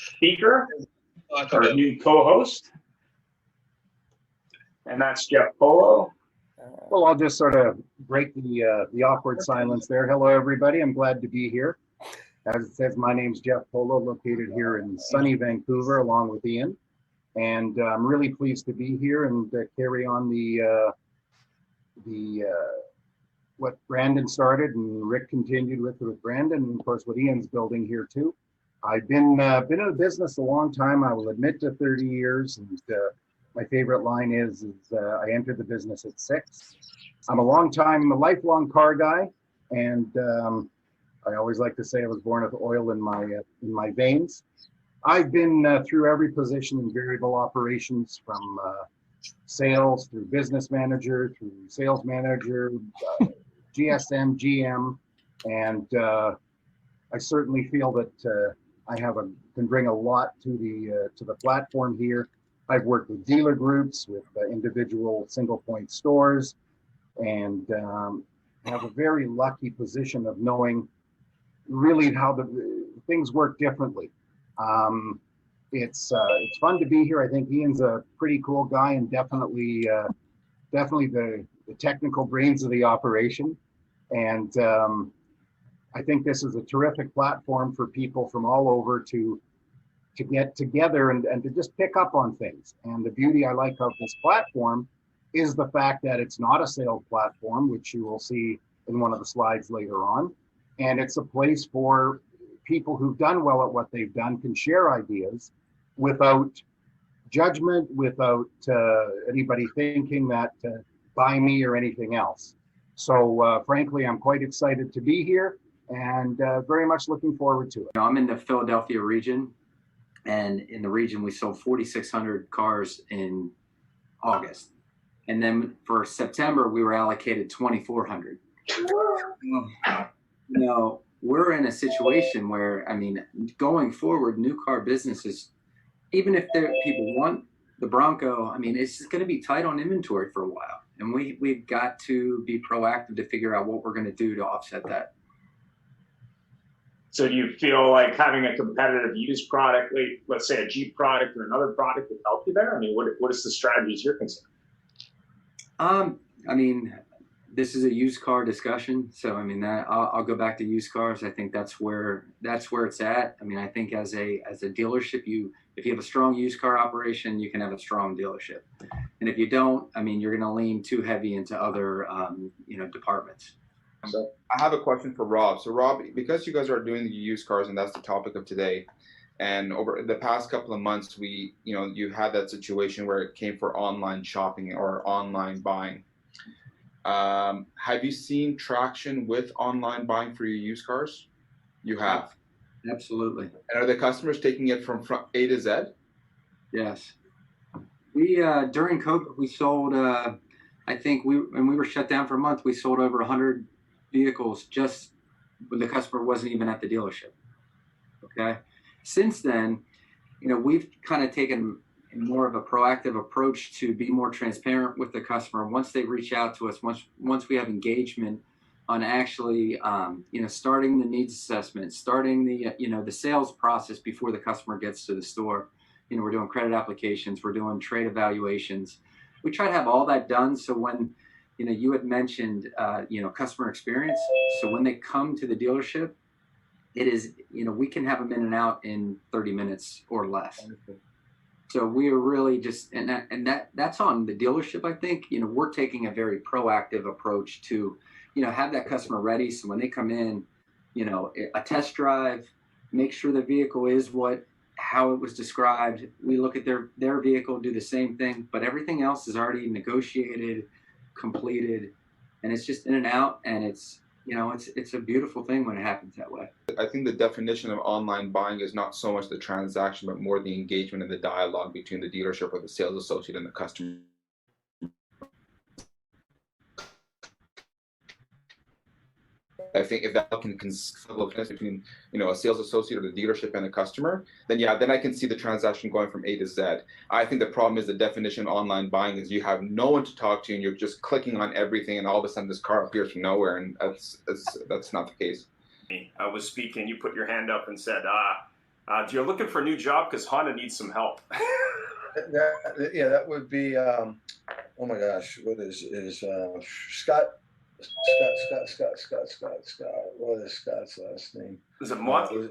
speaker, our new co-host, and that's Jeff Polo. Well, I'll just sort of break the awkward silence there. Hello, everybody. I'm glad to be here. As it says, my name's Jeff Polo, located here in sunny Vancouver, along with Ian. And I'm really pleased to be here and carry on what Brandon started and Rick continued with Brandon, and of course what Ian's building here too. I've been in the business a long time. I will admit to 30 years, and my favorite line is I entered the business at 6. I'm a lifelong car guy, and I always like to say I was born with oil in my veins. I've been through every position in variable operations, from sales through business manager, through sales manager, GSM, GM, and I certainly feel that I can bring a lot to the platform here. I've worked with dealer groups, with individual single point stores, and have a very lucky position of knowing really how the things work differently. It's fun to be here. I think Ian's a pretty cool guy, and definitely the technical brains of the operation. And I think this is a terrific platform for people from all over to get together and to just pick up on things. And the beauty I like of this platform is the fact that it's not a sales platform, which you will see in one of the slides later on. And it's a place for people who've done well at what they've done can share ideas without judgment, without anybody thinking that buy me or anything else. So frankly, I'm quite excited to be here and very much looking forward to it. I'm in the Philadelphia region, and in the region we sold 4,600 cars in August. And then for September, we were allocated 2,400. We're in a situation where, I mean, going forward, new car businesses, even if people want the Bronco, I mean, it's just going to be tight on inventory for a while. And we've got to be proactive to figure out what we're going to do to offset that. So do you feel like having a competitive used product, like let's say a Jeep product or another product, would help you there? I mean, what is the strategies you're considering? I mean, this is a used car discussion, so I mean that I'll go back to used cars. I think that's where it's at. I mean, I think as a dealership, if you have a strong used car operation, you can have a strong dealership. And if you don't, I mean, you're going to lean too heavy into other departments. So I have a question for Rob. So Rob, because you guys are doing the used cars, and that's the topic of today, and over the past couple of months, you had that situation where it came for online shopping or online buying. Have you seen traction with online buying for your used cars? You have? Absolutely. And are the customers taking it from A to Z? Yes. We during COVID, we sold, I think when we were shut down for a month, we sold over 100 vehicles just when the customer wasn't even at the dealership. Okay. Since then, we've kind of taken more of a proactive approach to be more transparent with the customer. Once they reach out to us, once we have engagement on actually, starting the needs assessment, starting the sales process before the customer gets to the store. We're doing credit applications, we're doing trade evaluations. We try to have all that done. So when, you had mentioned, customer experience. So when they come to the dealership, it is, we can have them in and out in 30 minutes or less. Wonderful. So we are really just, that's on the dealership. I think, we're taking a very proactive approach to, have that customer ready. So when they come in, a test drive, make sure the vehicle is how it was described. We look at their vehicle, do the same thing, but everything else is already negotiated, completed, and it's just in and out. And it's a beautiful thing when it happens that way. I think the definition of online buying is not so much the transaction, but more the engagement and the dialogue between the dealership or the sales associate and the customer. I think if that can connect between a sales associate or the dealership and a customer, then I can see the transaction going from A to Z. I think the problem is the definition of online buying is you have no one to talk to and you're just clicking on everything, and all of a sudden this car appears from nowhere, and that's not the case. I was speaking, you put your hand up and said, You're looking for a new job because Honda needs some help. That would be. Oh my gosh, what is Scott? Scott. What is Scott's last name? Is it Monty?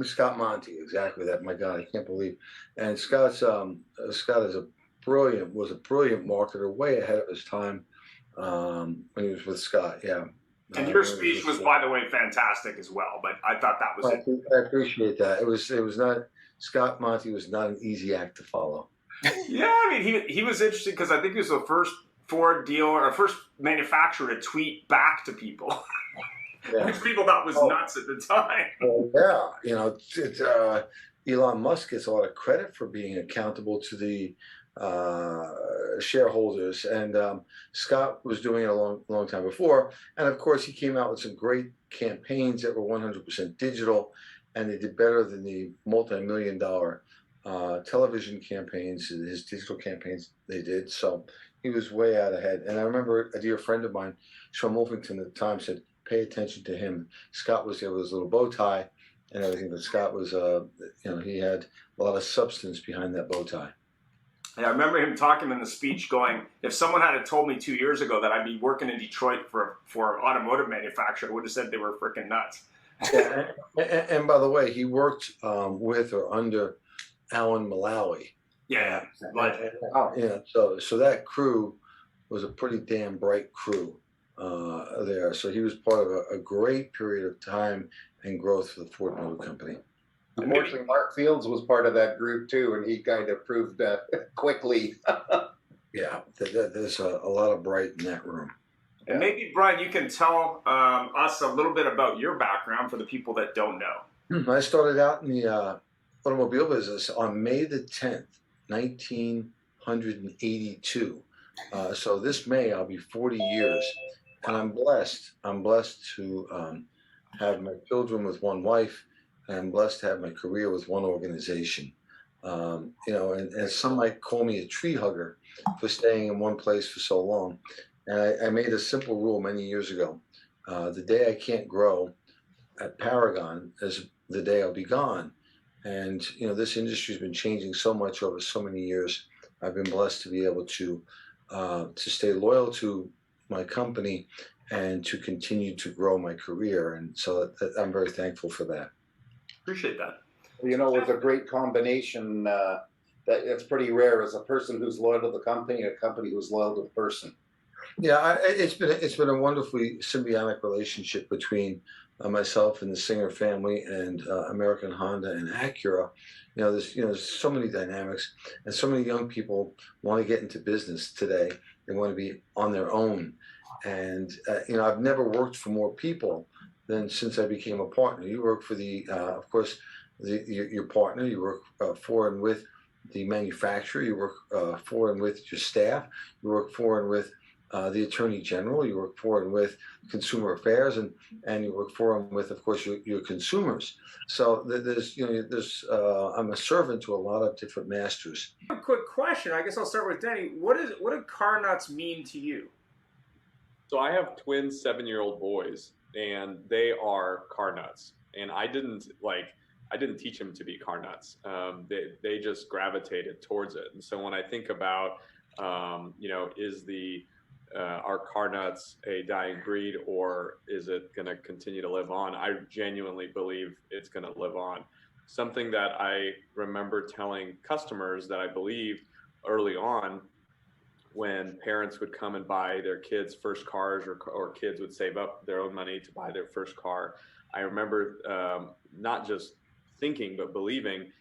Scott Monty, exactly that. My God, I can't believe. And Scott is was a brilliant marketer, way ahead of his time when he was with Scott. Yeah. And your speech was, by the way, fantastic as well. But I thought that was it. I appreciate that. It was not Scott Monty was not an easy act to follow. Yeah, I mean, he was interesting because I think he was the first Ford dealer or first manufacturer to tweet back to people. Yeah. Which people thought was nuts at the time. Well, yeah, Elon Musk gets a lot of credit for being accountable to the shareholders, and Scott was doing it a long time before. And of course, he came out with some great campaigns that were 100% digital, and they did better than the multi-million-dollar television campaigns, his digital campaigns they did. So he was way out ahead. And I remember a dear friend of mine, Sean Wolfington, at the time said, pay attention to him. Scott was there with his little bow tie and everything, but Scott was, he had a lot of substance behind that bow tie. Yeah, I remember him talking in the speech going, if someone had told me 2 years ago that I'd be working in Detroit for an automotive manufacturer, I would have said they were freaking nuts. Yeah, and by the way, he worked with or under Alan Malawi. Yeah, so that crew was a pretty damn bright crew there. So he was part of a great period of time and growth for the Ford Motor Company. Unfortunately, Mark Fields was part of that group too, and he kind of proved that quickly. Yeah, there's a lot of bright in that room. And maybe, Brian, you can tell us a little bit about your background for the people that don't know. I started out in the automobile business on May the 10th, 1982. So this May, I'll be 40 years. And I'm blessed. I'm blessed to have my children with one wife, and I'm blessed to have my career with one organization. And some might call me a tree hugger for staying in one place for so long. And I made a simple rule many years ago. The day I can't grow at Paragon is the day I'll be gone. And, this industry has been changing so much over so many years. I've been blessed to be able to stay loyal to my company and to continue to grow my career. And so I'm very thankful for that. Appreciate that. It's a great combination. That's pretty rare, as a person who's loyal to the company and a company who's loyal to the person. Yeah, it's been a wonderfully symbiotic relationship between myself and the Singer family and American Honda and Acura. There's so many dynamics, and so many young people want to get into business today. They want to be on their own, and I've never worked for more people than since I became a partner. You work for of course, your partner. You work for and with the manufacturer. You work for and with your staff. You work for and with the Attorney General. You work for and with Consumer Affairs, and you work for and with, of course, your consumers. So I'm a servant to a lot of different masters. A quick question. I guess I'll start with Denny. What do car nuts mean to you? So I have twin 7-year-old boys, and they are car nuts. And I didn't teach them to be car nuts. They just gravitated towards it. And so when I think about, are car nuts a dying breed, or is it going to continue to live on? I genuinely believe it's going to live on. Something that I remember telling customers that I believed early on, when parents would come and buy their kids' first cars, or kids would save up their own money to buy their first car. I remember not just thinking, but believing,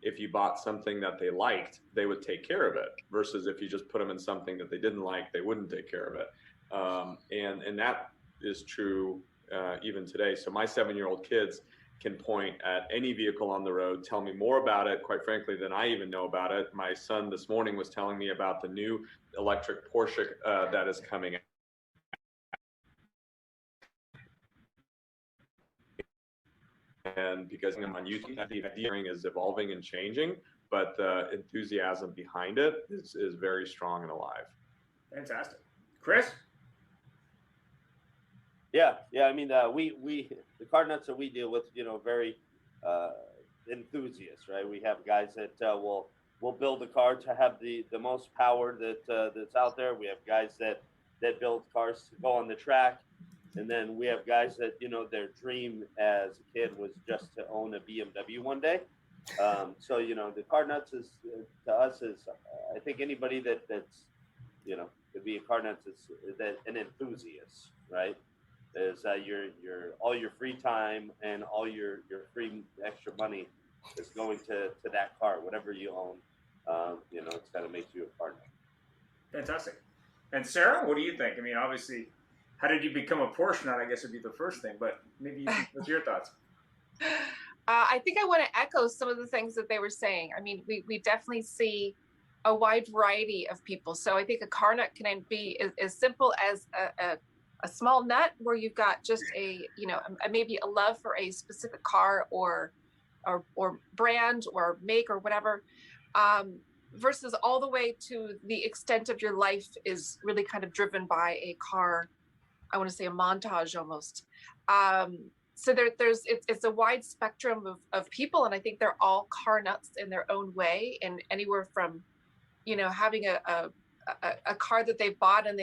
if you bought something that they liked, they would take care of it, versus if you just put them in something that they didn't like, they wouldn't take care of it. And that is true even today. So my 7-year-old kids can point at any vehicle on the road, tell me more about it, quite frankly, than I even know about it. My son this morning was telling me about the new electric Porsche that is coming out. And because I'm on YouTube, the engineering is evolving and changing, but the enthusiasm behind it is very strong and alive. Fantastic. Chris? Yeah. I mean, we the car nuts that we deal with, very enthusiasts, right? We have guys that will build a car to have the most power that's out there. We have guys that build cars to go on the track, and then we have guys that their dream as a kid was just to own a BMW one day. So the car nuts is to us is I think anybody that's to be a car nuts is that an enthusiast, right? Is your all your free time and all your free extra money is going to that car, whatever you own. It's kind of makes you a car nut. Fantastic. And Sarah, what do you think? I mean, obviously, how did you become a Porsche nut? I guess would be the first thing, but maybe what's your thoughts? I think I want to echo some of the things that they were saying. I mean, we definitely see a wide variety of people. So I think a car nut can be as simple as a small nut where you've got just maybe a love for a specific car or brand or make or whatever, versus all the way to the extent of your life is really kind of driven by a car. I want to say a montage almost. So it's a wide spectrum of people, and I think they're all car nuts in their own way, and anywhere from having a car that they bought and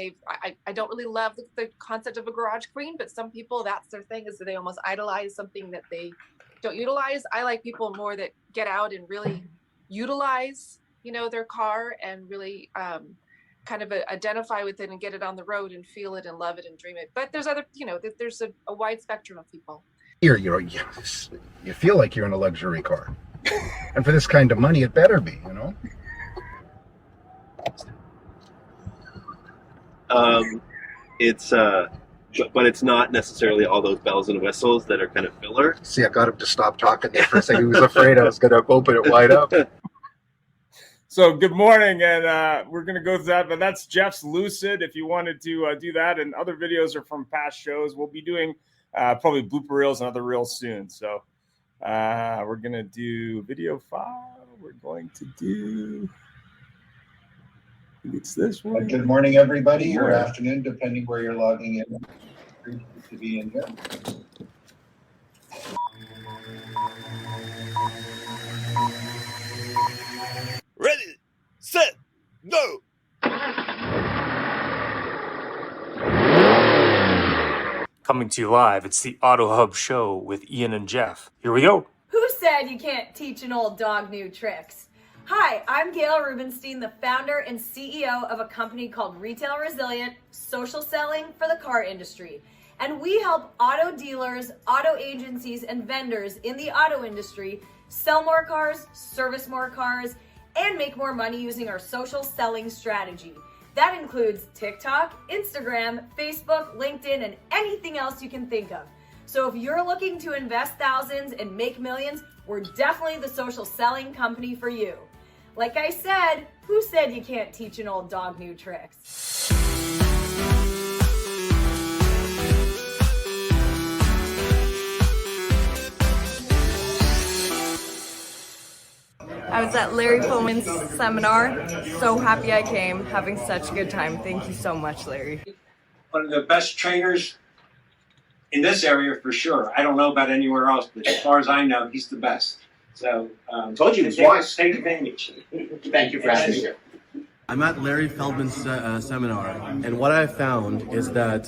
I don't really love the concept of a garage queen, but some people, that's their thing, is that they almost idolize something that they don't utilize. I like people more that get out and really utilize their car and really kind of identify with it and get it on the road and feel it and love it and dream it. But there's other, there's a wide spectrum of people. You feel like you're in a luxury car. And for this kind of money, it better be, But it's not necessarily all those bells and whistles that are kind of filler. See, I got him to stop talking there for a second. He was afraid I was going to open it wide up. So good morning, and we're going to go through that, but that's Jeff's Lucid. If you wanted to do that, and other videos are from past shows. We'll be doing probably blooper reels and other reels soon. So we're going to do video 5. We're going to do... It's this one. Good morning, everybody, or afternoon, depending where you're logging in. Great to be in here. Ready, set, go! Coming to you live, it's the AutoHub show with Ian and Jeff. Here we go. Who said you can't teach an old dog new tricks? Hi, I'm Gail Rubenstein, the founder and CEO of a company called Retail Resilient, social selling for the car industry. And we help auto dealers, auto agencies, and vendors in the auto industry sell more cars, service more cars, and make more money using our social selling strategy. That includes TikTok, Instagram, Facebook, LinkedIn, and anything else you can think of. So if you're looking to invest thousands and make millions, we're definitely the social selling company for you. Like I said, who said you can't teach an old dog new tricks? I was at Larry Foreman's seminar. So happy I came, having such a good time. Thank you so much, Larry. One of the best trainers in this area for sure. I don't know about anywhere else, but as far as I know, he's the best. So, told you twice. Take advantage. Thank you for having me here. I'm at Larry Feldman's seminar, and what I found is that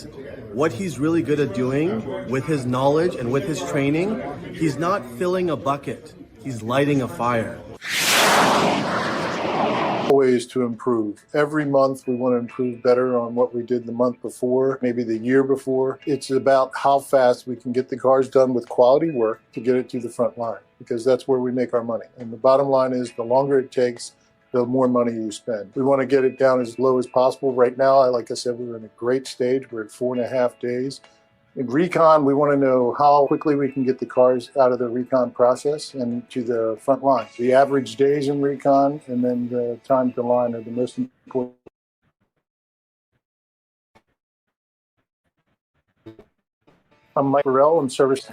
what he's really good at doing with his knowledge and with his training, he's not filling a bucket, he's lighting a fire. Ways to improve. Every month we want to improve better on what we did the month before, maybe the year before. It's about how fast we can get the cars done with quality work to get it to the front line, because that's where we make our money. And the bottom line is the longer it takes, the more money you spend. We want to get it down as low as possible. Right now, like I said, we're in a great stage. We're at 4.5 days. In recon, we want to know how quickly we can get the cars out of the recon process and to the front line. The average days in recon and then the time to line are the most important. I'm Mike Burrell, I'm service.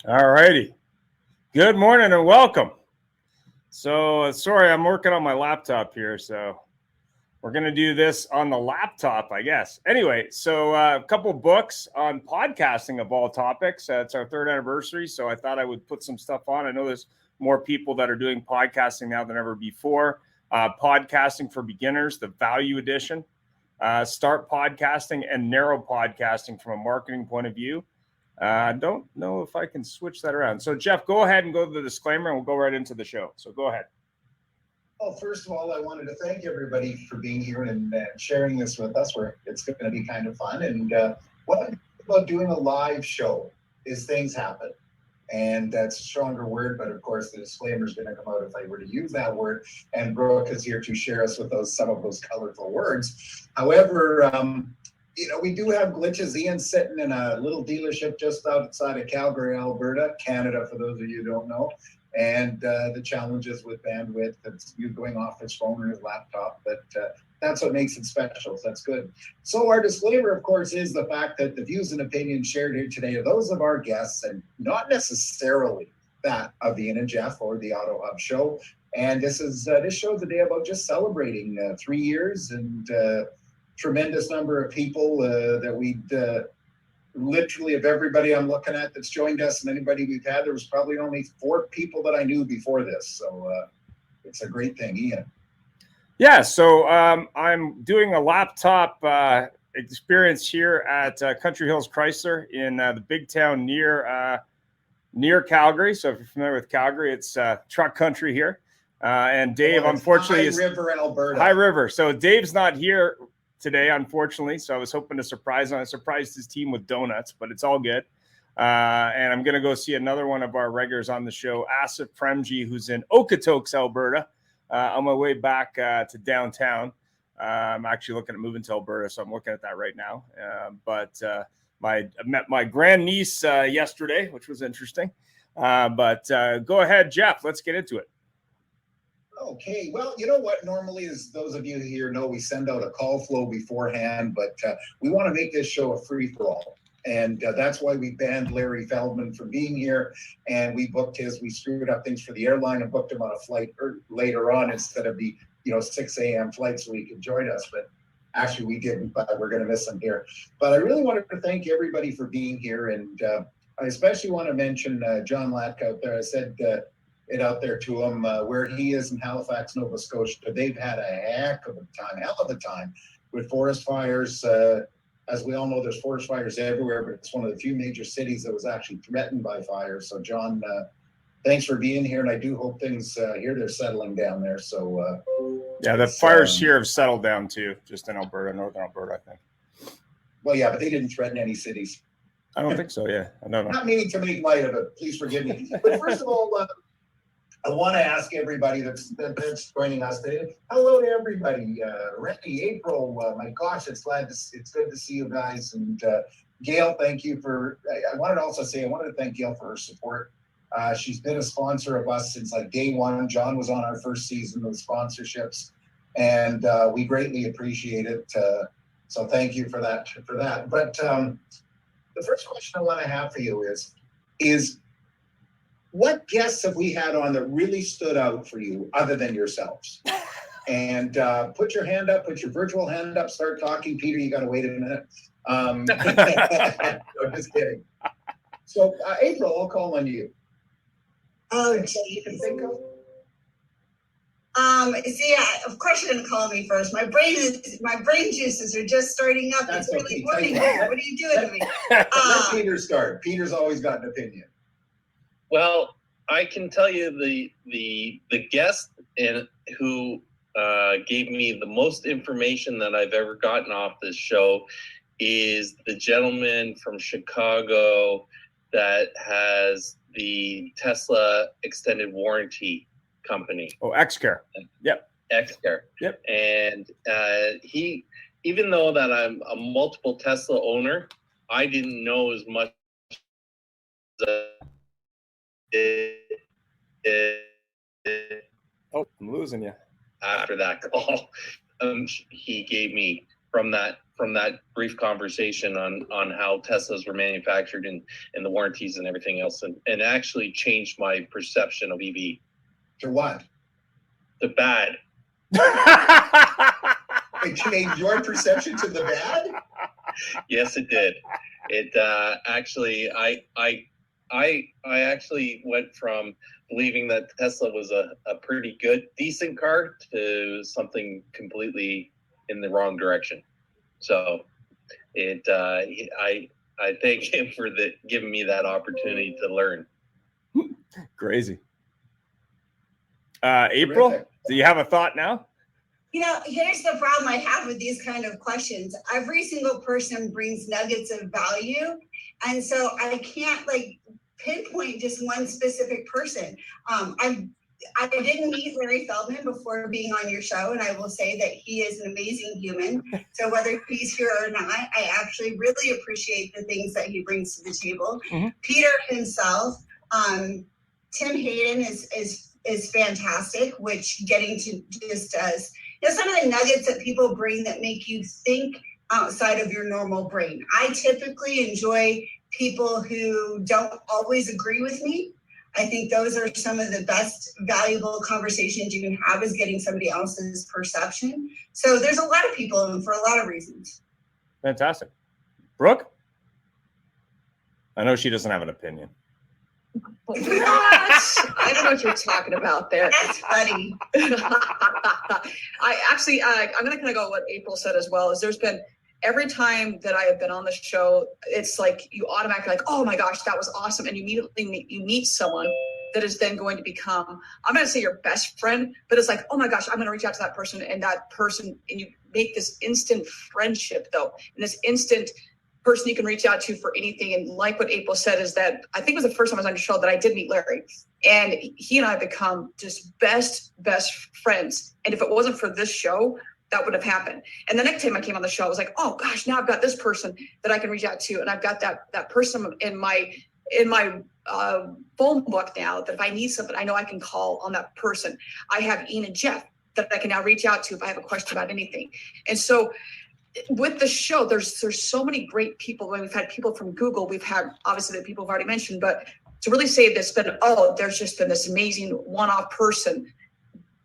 All righty. Good morning and welcome. So sorry, I'm working on my laptop here, so We're going to do this on the laptop, I guess. Anyway, so a couple books on podcasting of all topics. It's our 3rd anniversary, so I thought I would put some stuff on. I know there's more people that are doing podcasting now than ever before. Podcasting for Beginners, the Value Edition. Start Podcasting and Narrow Podcasting from a marketing point of view. I don't know if I can switch that around. So, Jeff, go ahead and go to the disclaimer, and we'll go right into the show. So go ahead. Well, first of all, I wanted to thank everybody for being here and sharing this with us. It's going to be kind of fun. And what I like about doing a live show is things happen. And that's a stronger word, but of course the disclaimer is going to come out if I were to use that word. And Brooke is here to share us with some of those colorful words. However, we do have glitches. Ian's sitting in a little dealership just outside of Calgary, Alberta, Canada, for those of you who don't know. And the challenges with bandwidth, it's you going off his phone or his laptop, but that's what makes it special. So that's good. So our disclaimer, of course, is the fact that the views and opinions shared here today are those of our guests and not necessarily that of Ian and Jeff or the AutoHub show. And this show is a day about just celebrating 3 years and tremendous number of people that we'd literally, of everybody I'm looking at that's joined us and anybody we've had, there was probably only 4 people that I knew before this. So it's a great thing. Ian. Yeah, so I'm doing a laptop experience here at Country Hills Chrysler in the big town near Calgary. So if you're familiar with Calgary, it's truck country here. And Dave, unfortunately, High River, Alberta. High River. So Dave's not here today, unfortunately. So I was hoping to surprise him. I surprised his team with donuts, but it's all good. And I'm going to go see another one of our regulars on the show, Asif Premji, who's in Okotoks, Alberta, on my way back to downtown. I'm actually looking at moving to Alberta, so I'm looking at that right now. I met my grandniece yesterday, which was interesting. But go ahead, Jeff. Let's get into it. Okay, well, you know what? Normally, as those of you here know, we send out a call flow beforehand, but we want to make this show a free-for-all. And that's why we banned Larry Feldman from being here. And we screwed up things for the airline and booked him on a flight later on instead of the 6 a.m. flight so he could join us. But actually, we didn't, but we're going to miss him here. But I really wanted to thank everybody for being here. And I especially want to mention John Latka out there. I said it out there to him where he is in Halifax, Nova Scotia. They've had a hell of a time with forest fires. As we all know, there's forest fires everywhere, but it's one of the few major cities that was actually threatened by fire. So John, thanks for being here. And I do hope things here, they're settling down there. So yeah, the fires here have settled down too, just in Alberta, northern Alberta, I think. Well, yeah, but they didn't threaten any cities. I don't think so. Yeah, I don't know. Not meaning to make light of it. Please forgive me. But first of all, I want to ask everybody that's joining us today. Hello to everybody. Randy, April, my gosh, it's good to see you guys. And Gail, thank you for. I wanted to thank Gail for her support. She's been a sponsor of us since like day one. John was on our first season of sponsorships, and we greatly appreciate it. So thank you for that. But the first question I want to have for you is what guests have we had on that really stood out for you other than yourselves? And put your hand up, put your virtual hand up, start talking. Peter, you got to wait a minute. No, just kidding. So April, I'll call on you. Oh, you can think of? Of course you're gonna call me first. My brain juices are just starting up. That's it's really okay. morning here. What are you doing to me? Let Peter start. Peter's always got an opinion. Well, I can tell you the guest who gave me the most information that I've ever gotten off this show is the gentleman from Chicago that has the Tesla extended warranty company. Oh, XCare. Yep. XCare. Yep. And he, even though that I'm a multiple Tesla owner, I didn't know as much Oh, I'm losing you. After that call, he gave me from that brief conversation on how Teslas were manufactured and the warranties and everything else, and actually changed my perception of EV. To what? To bad. It changed your perception to the bad? Yes, it did. It actually, I actually went from believing that Tesla was a pretty good, decent car to something completely in the wrong direction. So I thank him for giving me that opportunity to learn. Crazy. April, Terrific. do you have a thought now? Here's the problem I have with these kind of questions. Every single person brings nuggets of value. And so I can't pinpoint just one specific person. I didn't meet Larry Feldman before being on your show, and I will say that he is an amazing human. So whether he's here or not, I actually really appreciate the things that he brings to the table. Mm-hmm. Peter himself, Tim Hayden is fantastic, which getting to just some of the nuggets that people bring that make you think outside of your normal brain. I typically enjoy people who don't always agree with me. I think those are some of the best valuable conversations you can have, is getting somebody else's perception. So there's a lot of people and for a lot of reasons. Fantastic. Brooke? I know she doesn't have an opinion. What? I don't know what you're talking about there. That's funny. I actually, I'm going to kind of go what April said as well. Is there's been every time that I have been on the show, it's like you automatically oh my gosh, that was awesome, and you immediately meet someone that is then going to become, I'm going to say your best friend, but it's like, oh my gosh, I'm going to reach out to that person, and you make this instant friendship though, and this instant person you can reach out to for anything. And like what April said, is that I think it was the first time I was on your show that I did meet Larry, and he and I have become just best friends. And if it wasn't for this show, that would have happened. And the next time I came on the show, I was like, oh gosh, now I've got this person that I can reach out to, and I've got that person in my phone book now, that if I need something, I know I can call on that person. I have Ian and Jeff that I can now reach out to if I have a question about anything. And so with the show, there's so many great people. We've had people from Google. We've had obviously the people I've already mentioned, but to really say there's just been this amazing one-off person.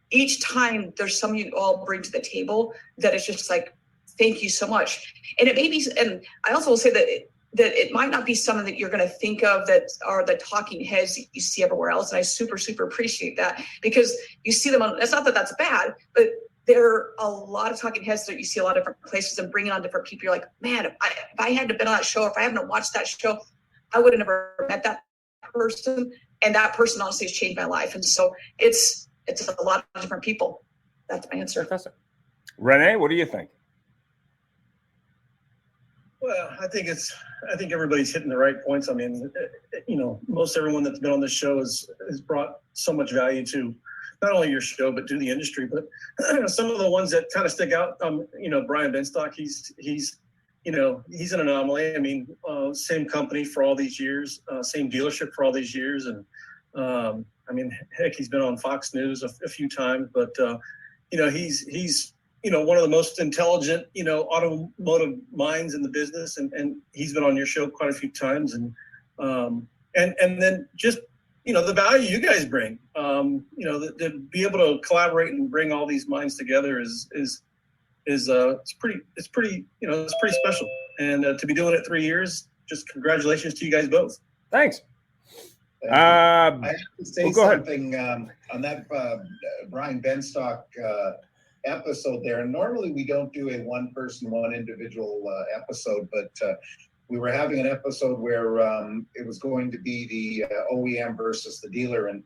Each time there's something you all bring to the table that is just like, thank you so much. And it may be, and I also will say that it might not be something that you're going to think of that are the talking heads that you see everywhere else. And I super appreciate that, because you see them on, it's not that that's bad, but there are a lot of talking heads that you see a lot of different places, and bringing on different people. You're like, man, if I hadn't been on that show, if I haven't watched that show, I would have never met that person. And that person honestly has changed my life. And so it's a lot of different people. That's my answer. Fantastic. Renee, what do you think? Well, I think everybody's hitting the right points. I mean, most everyone that's been on this show has brought so much value to not only your show, but to the industry. But some of the ones that kind of stick out, Brian Benstock, he's an anomaly. I mean, same company for all these years, same dealership for all these years. And I mean, heck, he's been on Fox News a few times, but he's one of the most intelligent, automotive minds in the business. And he's been on your show quite a few times. And then just, the value you guys bring, to be able to collaborate and bring all these minds together is pretty special. And to be doing it 3 years, just congratulations to you guys both. Thanks. I have to say something ahead. On that Brian Benstock episode there. And normally we don't do a one person, one individual episode, but we were having an episode where it was going to be the OEM versus the dealer, and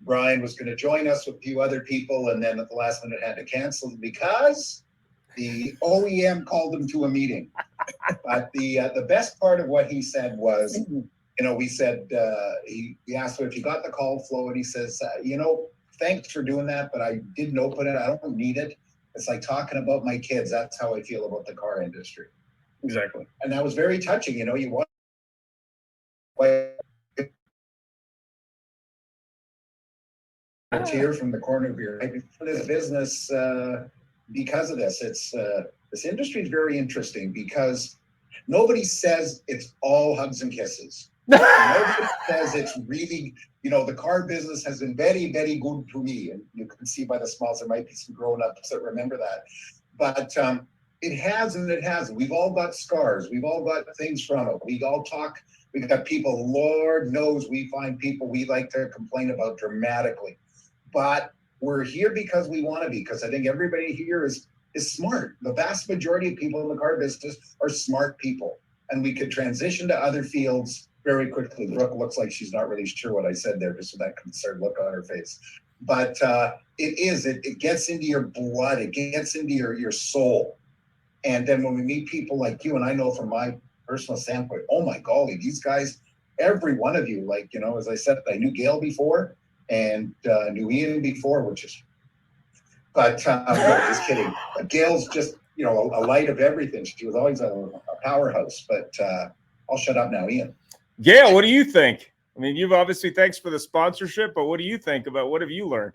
Brian was going to join us with a few other people, and then at the last minute had to cancel because the OEM called him to a meeting. But the best part of what he said was, we said, he asked him if he got the call flow, and he says, thanks for doing that, but I didn't open it. I don't need it. It's like talking about my kids. That's how I feel about the car industry. Exactly. And that was very touching. You want a tear from the corner of your eye. This business, because of this, this industry is very interesting because nobody says it's all hugs and kisses. Nobody says it's really, the car business has been very, very good to me. And you can see by the smiles, there might be some grown-ups that remember that. But it has and it hasn't. We've all got scars. We've all got things from it. We all talk. We've got people, Lord knows we find people we like to complain about dramatically. But we're here because we want to be, because I think everybody here is smart. The vast majority of people in the car business are smart people. And we could transition to other fields very quickly. Brooke looks like she's not really sure what I said there, just with that concerned look on her face. But it gets into your blood. It gets into your soul. And then when we meet people like you, and I know from my personal standpoint, oh my golly, these guys, every one of you, like, as I said, I knew Gail before and knew Ian before, but just kidding. Gail's just, a light of everything. She was always a powerhouse, but I'll shut up now, Ian. Gail, what do you think? I mean, you've obviously, thanks for the sponsorship, but what do you think about, what have you learned?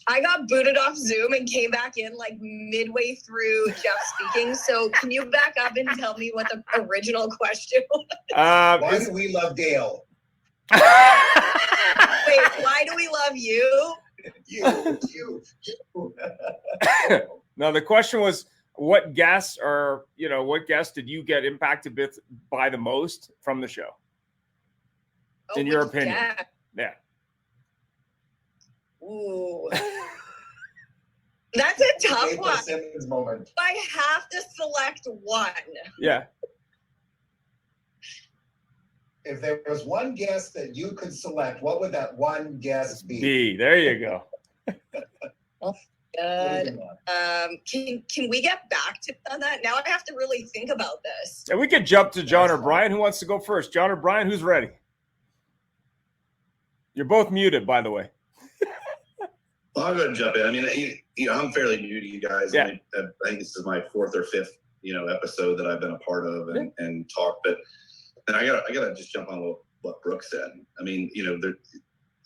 I got booted off Zoom and came back in like midway through Jeff speaking. So can you back up and tell me what the original question was? Why do we love Gail? Wait, why do we love you? You. No, the question was, what guests did you get impacted by the most from the show? In your opinion? Yeah. Ooh. That's a tough one. Simmons moment. I have to select one. Yeah. If there was one guest that you could select, what would that one guest be? There you go. Good. Can we get back to that? Now I have to really think about this. And we could jump to John or Brian. Who wants to go first? John or Brian, who's ready? You're both muted, by the way. Well, I'll go and jump in. I mean, I'm fairly new to you guys. Yeah. I think this is my fourth or fifth, episode that I've been a part of and talked. But and I gotta just jump on what Brooke said. I mean,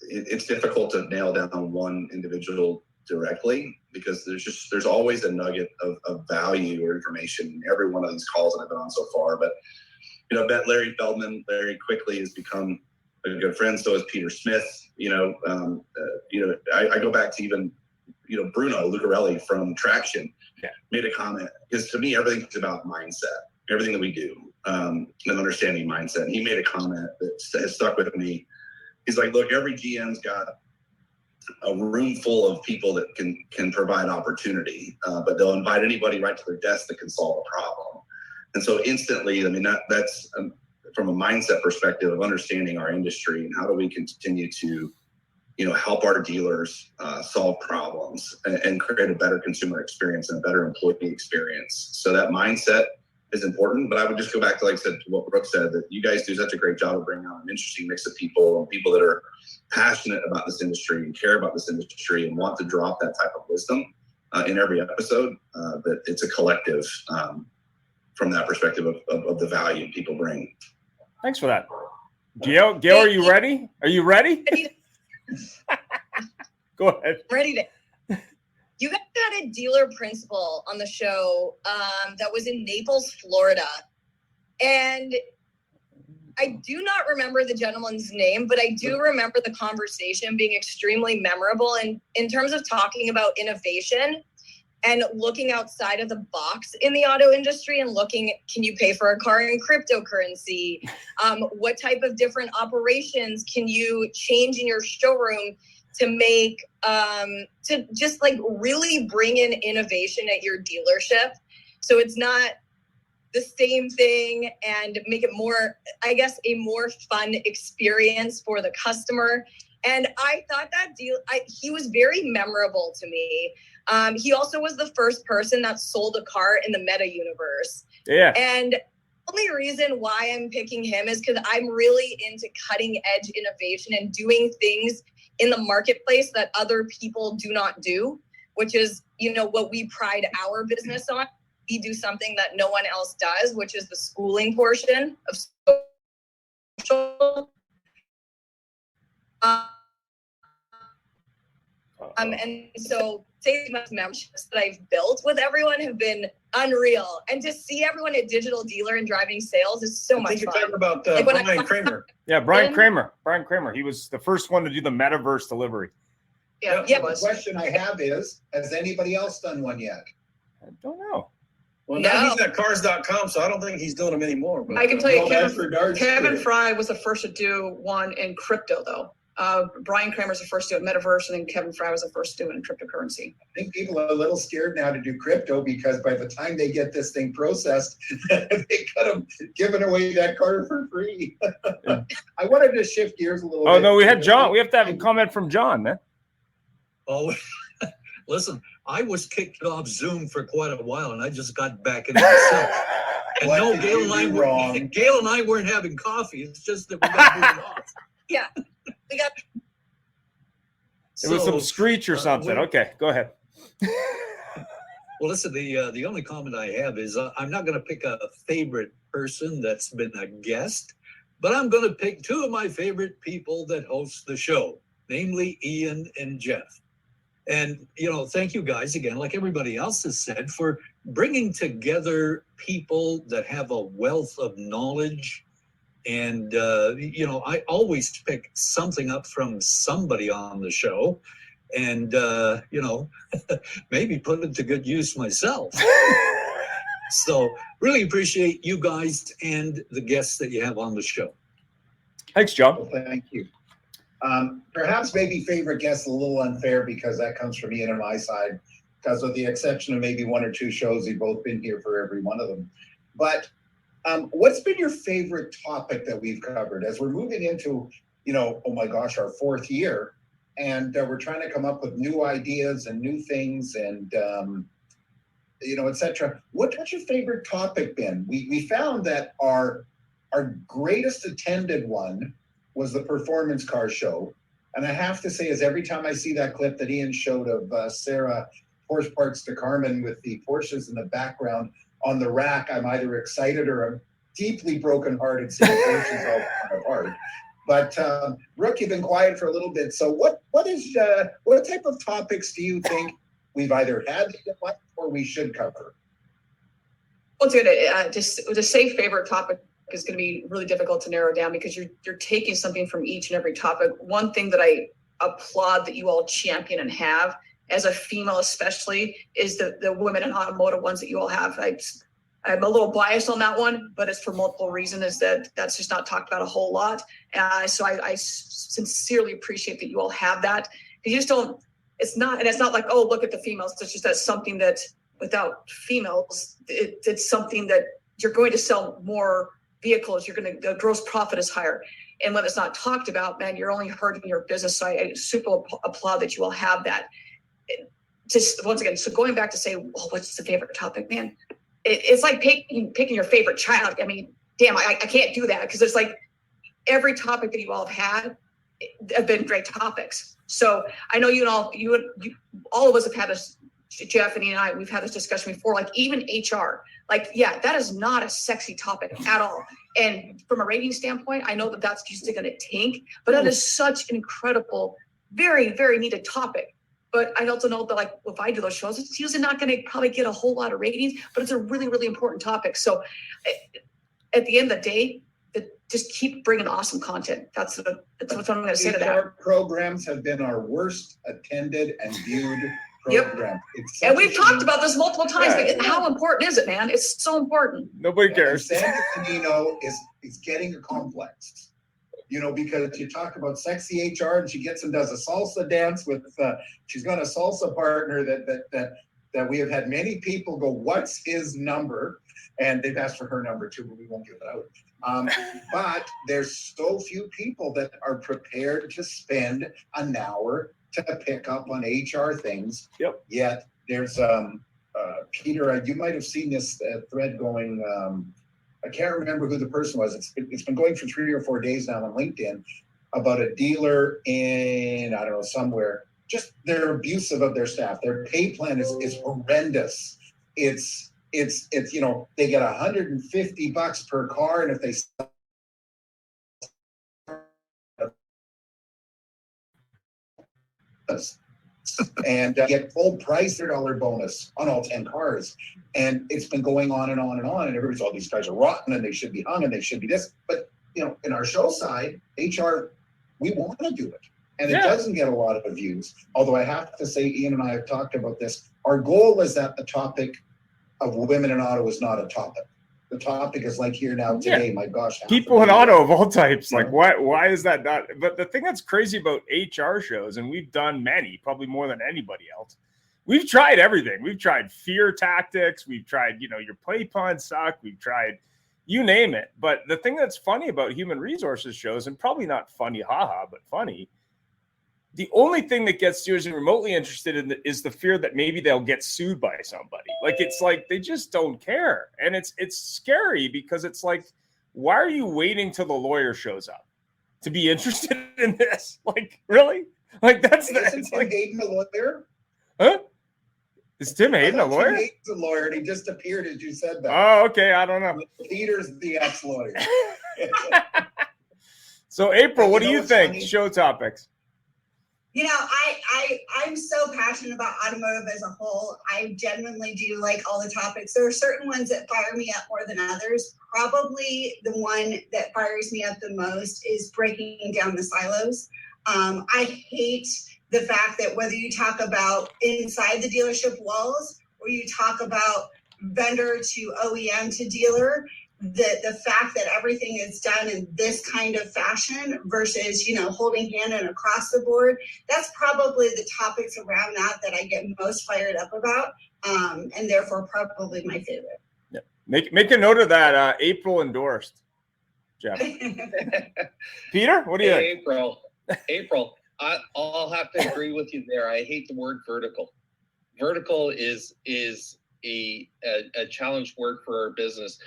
it's difficult to nail down one individual directly because there's always a nugget of value or information in every one of these calls that I've been on so far. But I bet Larry Feldman, Larry quickly has become a good friend. So is Peter Smith. I go back to even Bruno Lucarelli from Traction made a comment, because to me everything's about mindset, everything that we do, and understanding mindset. And he made a comment that has stuck with me. He's like, look, every GM's got a room full of people that can provide opportunity, but they'll invite anybody right to their desk that can solve a problem. And so instantly, I mean, that's from a mindset perspective of understanding our industry and how do we continue to help our dealers solve problems and create a better consumer experience and a better employee experience. So that mindset is important. But I would just go back to, like I said, to what Brooke said, that you guys do such a great job of bringing on an interesting mix of people and people that are passionate about this industry and care about this industry and want to drop that type of wisdom in every episode, that it's a collective from that perspective of the value people bring. Thanks for that. Gail, are you ready? Are you ready? Go ahead. Ready to. You guys had a dealer principal on the show that was in Naples, Florida. And I do not remember the gentleman's name, but I do remember the conversation being extremely memorable. And in terms of talking about innovation and looking outside of the box in the auto industry and looking, can you pay for a car in cryptocurrency? What type of different operations can you change in your showroom to make, to just like really bring in innovation at your dealership? So it's not the same thing, and make it more, I guess, a more fun experience for the customer. And I thought that he was very memorable to me. He also was the first person that sold a car in the meta universe. Yeah. And the only reason why I'm picking him is because I'm really into cutting edge innovation and doing things in the marketplace that other people do not do, which is, what we pride our business on. We do something that no one else does, which is the schooling portion of social. And so memberships that I've built with everyone have been unreal. And to see everyone at Digital Dealer and driving sales is so much fun. You're talking about Brian Kramer. Yeah, Brian Kramer. He was the first one to do the metaverse delivery. Yeah. The question I have is, has anybody else done one yet? I don't know. Well, now he's at cars.com, so I don't think he's doing them anymore. But I can tell you, Well, that's for darts, Kevin too. Fry was the first to do one in crypto, though. Brian Kramer's the first to do it in metaverse, and then Kevin Fry was the first to do it in cryptocurrency. I think people are a little scared now to do crypto because by the time they get this thing processed, they could have given away that car for free. I wanted to shift gears a little bit. Oh no, we had John. We have to have a comment from John, man. Oh, listen, I was kicked off Zoom for quite a while, and I just got back in myself. And What no, did Gail you and I do were wrong? Gail and I weren't having coffee. It's just that we got moving off. Yeah, we got. It was some screech or something. Okay, go ahead. Well, listen, the only comment I have is I'm not going to pick a favorite person that's been a guest, but I'm going to pick two of my favorite people that host the show, namely Ian and Jeff. And, you know, thank you guys again, like everybody else has said, for bringing together people that have a wealth of knowledge. And, you know, I always pick something up from somebody on the show and, you know, maybe put it to good use myself. So really appreciate you guys and the guests that you have on the show. Thanks, John. Well, thank you. Perhaps maybe favorite guest a little unfair because that comes from Ian and my side, because with the exception of maybe one or two shows, you've both been here for every one of them. But what's been your favorite topic that we've covered as we're moving into, you know, oh my gosh, our fourth year, and we're trying to come up with new ideas and new things and, you know, etc. What's your favorite topic been? We found that our greatest attended one was the performance car show. And I have to say is every time I see that clip that Ian showed of Sarah Porsche Parts to Carmen with the Porsches in the background on the rack, I'm either excited or I'm deeply brokenhearted seeing Porsches all come apart. But Brooke, you've been quiet for a little bit. So what type of topics do you think we've either had or we should cover? Well, it's good. Just to say favorite topic is going to be really difficult to narrow down because you're taking something from each and every topic. One thing that I applaud that you all champion and have as a female especially is the women in automotive ones that you all have. I'm a little biased on that one, but it's for multiple reasons, is that's just not talked about a whole lot. So I sincerely appreciate that you all have that. You just don't, it's not like, oh, look at the females. It's just that's something that without females, it's something that you're going to sell more vehicles. The gross profit is higher. And when it's not talked about, man, you're only hurting your business. So I super applaud that you all have that. Just once again, so going back to say, well, what's the favorite topic, man? It's like picking your favorite child. I mean, damn, I can't do that because it's like every topic that you all have had have been great topics. So I know you all of us have had this, Jeff and Ian and I, we've had this discussion before, like even HR, like, yeah, that is not a sexy topic at all. And from a rating standpoint, I know that that's usually going to tank, but that is such an incredible, very, very needed topic. But I also know that, like, if I do those shows, it's usually not going to probably get a whole lot of ratings, but it's a really, really important topic. So at the end of the day, just keep bringing awesome content. That's what I'm going to say to that. Our programs have been our worst attended and viewed program. Yep. And we've talked about this multiple times. Yeah. But how important is it, man? It's so important. Nobody cares. Sandra Canino is getting a complex. You know, because you talk about sexy HR and she gets and does a salsa dance with, she's got a salsa partner that we have had many people go, what's his number? And they've asked for her number too, but we won't give it out. But there's so few people that are prepared to spend an hour to pick up on HR things. Yep. Yet there's, Peter, you might have seen this thread going, I can't remember who the person was. It's been going for 3 or 4 days now on LinkedIn about a dealer in, I don't know, somewhere. Just they're abusive of their staff. Their pay plan is horrendous. It's you know, they get $150 per car, and if they and get full price $100 bonus on all 10 cars. And it's been going on and on and on. And everybody's, all these guys are rotten and they should be hung and they should be this. But, you know, in our show side, HR, we want to do it. and it Yeah. doesn't get a lot of views. Although I have to say, Ian and I have talked about this. Our goal is that the topic of women in auto is not a topic. The topic is like here now today. Yeah. My gosh, half People a in million. auto of all types. Like, Yeah. why is that not? But the thing that's crazy about HR shows, and we've done many, probably more than anybody else. We've tried everything. We've tried fear tactics. We've tried, your play puns suck. We've tried, you name it. But the thing that's funny about human resources shows, and probably not funny, haha, but funny. The only thing that gets seriously remotely interested in is the fear that maybe they'll get sued by somebody. Like, it's like they just don't care. And it's scary because it's like, why are you waiting till the lawyer shows up to be interested in this? Like, really? Like, that's Isn't it's Tim like, Hayden a lawyer? huh? Is Tim Hayden a I thought lawyer? Tim Hayden's a lawyer, and he just appeared as you said that. Oh, okay. I don't know. Peter's the ex-lawyer. So, April, But what you do know you what's think? funny? Show topics. I'm so passionate about automotive as a whole. I genuinely do like all the topics. There are certain ones that fire me up more than others. Probably the one that fires me up the most is breaking down the silos. I hate the fact that whether you talk about inside the dealership walls or you talk about vendor to OEM to dealer, the fact that everything is done in this kind of fashion versus, holding hand and across the board, that's probably the topics around that I get most fired up about, and therefore probably my favorite. Yeah. Make a note of that. April endorsed. Jeff. Peter, what do you think? April, I'll have to agree with you there. I hate the word vertical. Vertical is a challenge word for our business.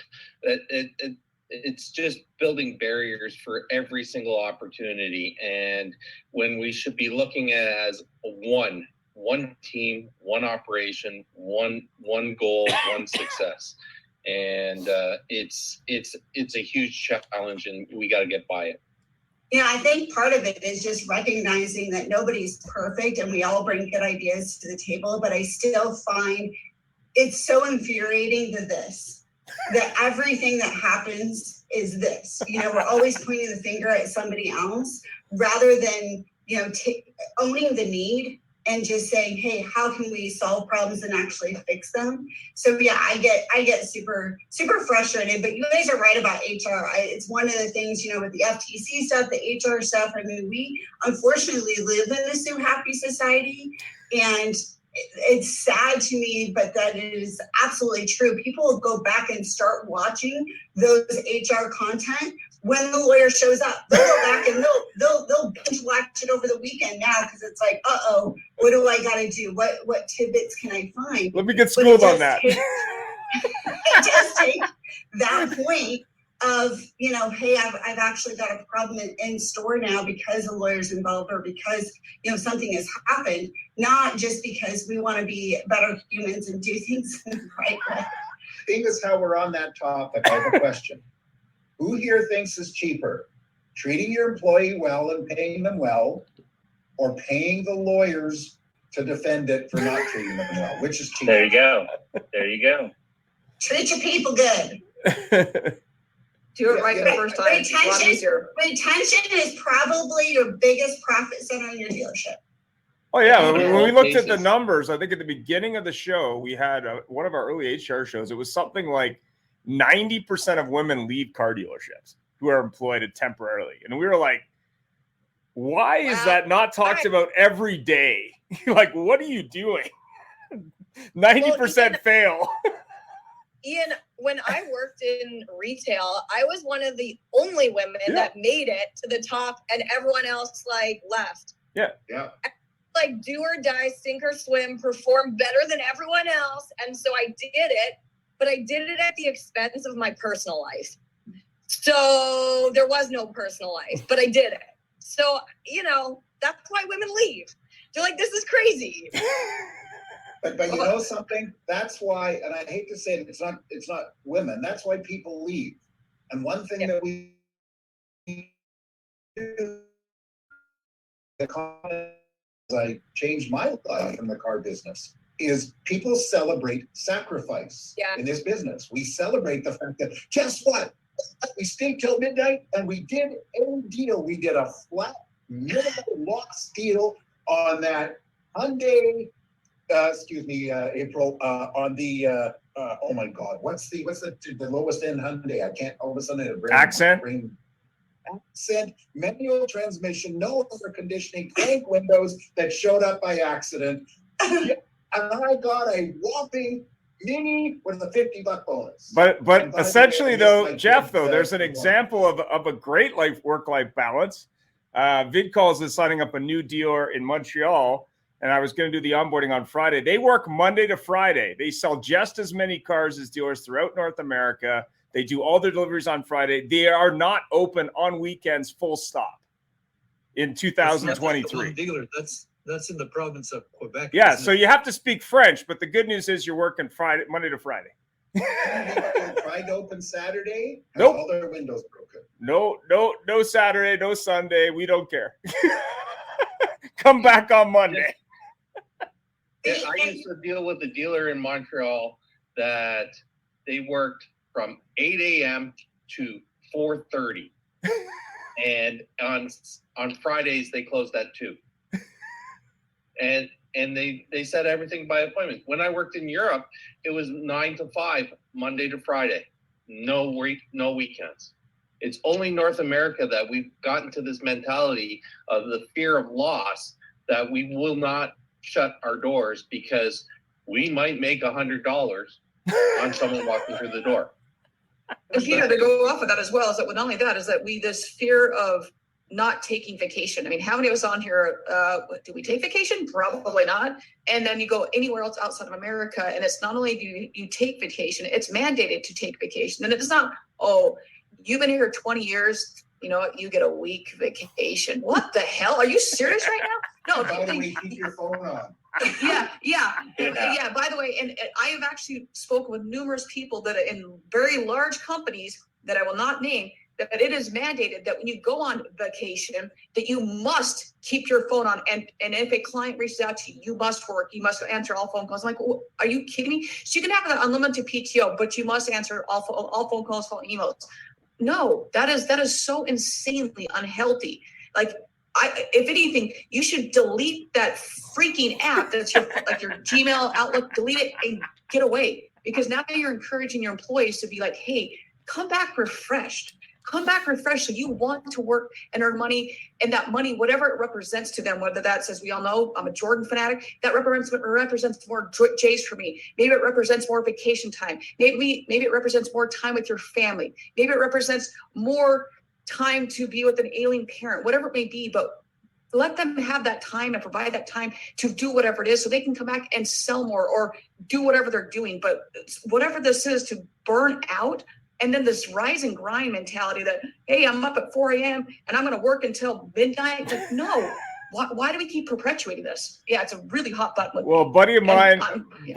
It's just building barriers for every single opportunity, and when we should be looking at it as one team, one operation, one goal, one success. And it's a huge challenge, and we got to get by it. I think part of it is just recognizing that nobody's perfect and we all bring good ideas to the table, but I still find it's so infuriating that everything that happens is this. We're always pointing the finger at somebody else rather than, owning the need and just saying, hey, how can we solve problems and actually fix them? So yeah, I get super, super frustrated, but you guys are right about HR. It's one of the things, with the FTC stuff, the HR stuff. I mean, we unfortunately live in a sue happy society, and it's sad to me, but that is absolutely true. People will go back and start watching those HR content when the lawyer shows up. They'll go back and they'll binge watch it over the weekend now because it's like, what do I got to do? What tidbits can I find? Let me get schooled on that. It just takes that point of, hey, I've actually got a problem in store now because the lawyer's involved or because, something has happened, not just because we want to be better humans and do things the right way. Seeing as how we're on that topic, I have a question. Who here thinks is cheaper? Treating your employee well and paying them well, or paying the lawyers to defend it for not treating them well? Which is cheaper? There you go. Treat your people good. Do it right the first time. It's a lot easier. Retention is probably your biggest profit center in your dealership. Oh, yeah. When we looked at the cases. numbers, I think at the beginning of the show, we had one of our early HR shows. It was something like 90% of women leave car dealerships who are employed temporarily. And we were like, why is that not talked about every day? Like, what are you doing? 90% fail. Ian, when I worked in retail, I was one of the only women that made it to the top, and everyone else left. Yeah. Like do or die, sink or swim, perform better than everyone else. And so I did it, but I did it at the expense of my personal life. So there was no personal life, but I did it. So, that's why women leave. They're like, this is crazy. But you know something? That's why, and I hate to say it, it's not women. That's why people leave. And one thing that we do, as I changed my life in the car business, is people celebrate sacrifice in this business. We celebrate the fact that, guess what? We stayed till midnight and we did a deal. We did a flat minimal loss deal on that Hyundai, April, on the, oh my God, what's the lowest end Hyundai? I can't, all of a sudden, Accent? Accent, manual transmission, no air conditioning, crank windows that showed up by accident. And I got a whopping Mini with a $50 bonus. But by the essentially, way, though, just Jeff, like though, that, there's an example of a great work-life balance. VidCalls is signing up a new dealer in Montreal, and I was going to do the onboarding on Friday. They work Monday to Friday. They sell just as many cars as dealers throughout North America. They do all their deliveries on Friday. They are not open on weekends, full stop, in 2023. Dealer, that's in the province of Quebec. Yeah, isn't so it? you have to speak French, but the good news is you're working Monday to Friday. Tried to open Saturday. Nope. All their windows broken. No Saturday, no Sunday. We don't care. Come back on Monday. Yeah, I used to deal with a dealer in Montreal that they worked from 8 a.m. to 4:30, and on Fridays they closed at 2. And they set everything by appointment. When I worked in Europe, it was 9 to 5, Monday to Friday, no weekends. It's only North America that we've gotten to this mentality of the fear of loss that we will not shut our doors because we might make $100 on someone walking through the door. And Peter, to go off of that as well, is that not only that, is that this fear of not taking vacation. I mean, how many of us on here, do we take vacation? Probably not. And then you go anywhere else outside of America, and it's not only do you take vacation, it's mandated to take vacation. And it's not, oh, you've been here 20 years, you know what, you get a week vacation. What the hell? Are you serious right now? No. How do we keep your phone on? Yeah. By the way, and I have actually spoken with numerous people that are in very large companies that I will not name, that it is mandated that when you go on vacation, that you must keep your phone on. And if a client reaches out to you, you must work. You must answer all phone calls. I'm like, well, are you kidding me? So you can have an unlimited PTO, but you must answer all phone calls, all emails. No, that is so insanely unhealthy. Like, if anything, you should delete that freaking app that's your Gmail, Outlook, delete it and get away. Because now you're encouraging your employees to be like, hey, come back refreshed. Come back refreshed so you want to work and earn money, and that money, whatever it represents to them, whether that's, as we all know, I'm a Jordan fanatic, that represents more J's for me. Maybe it represents more vacation time. Maybe it represents more time with your family. Maybe it represents more time to be with an ailing parent, whatever it may be, but let them have that time and provide that time to do whatever it is so they can come back and sell more or do whatever they're doing. But whatever this is, to burn out. And then this rise and grind mentality that, hey, I'm up at 4 a.m. and I'm going to work until midnight. Like, no, why do we keep perpetuating this? Yeah, it's a really hot button. Well, buddy of mine he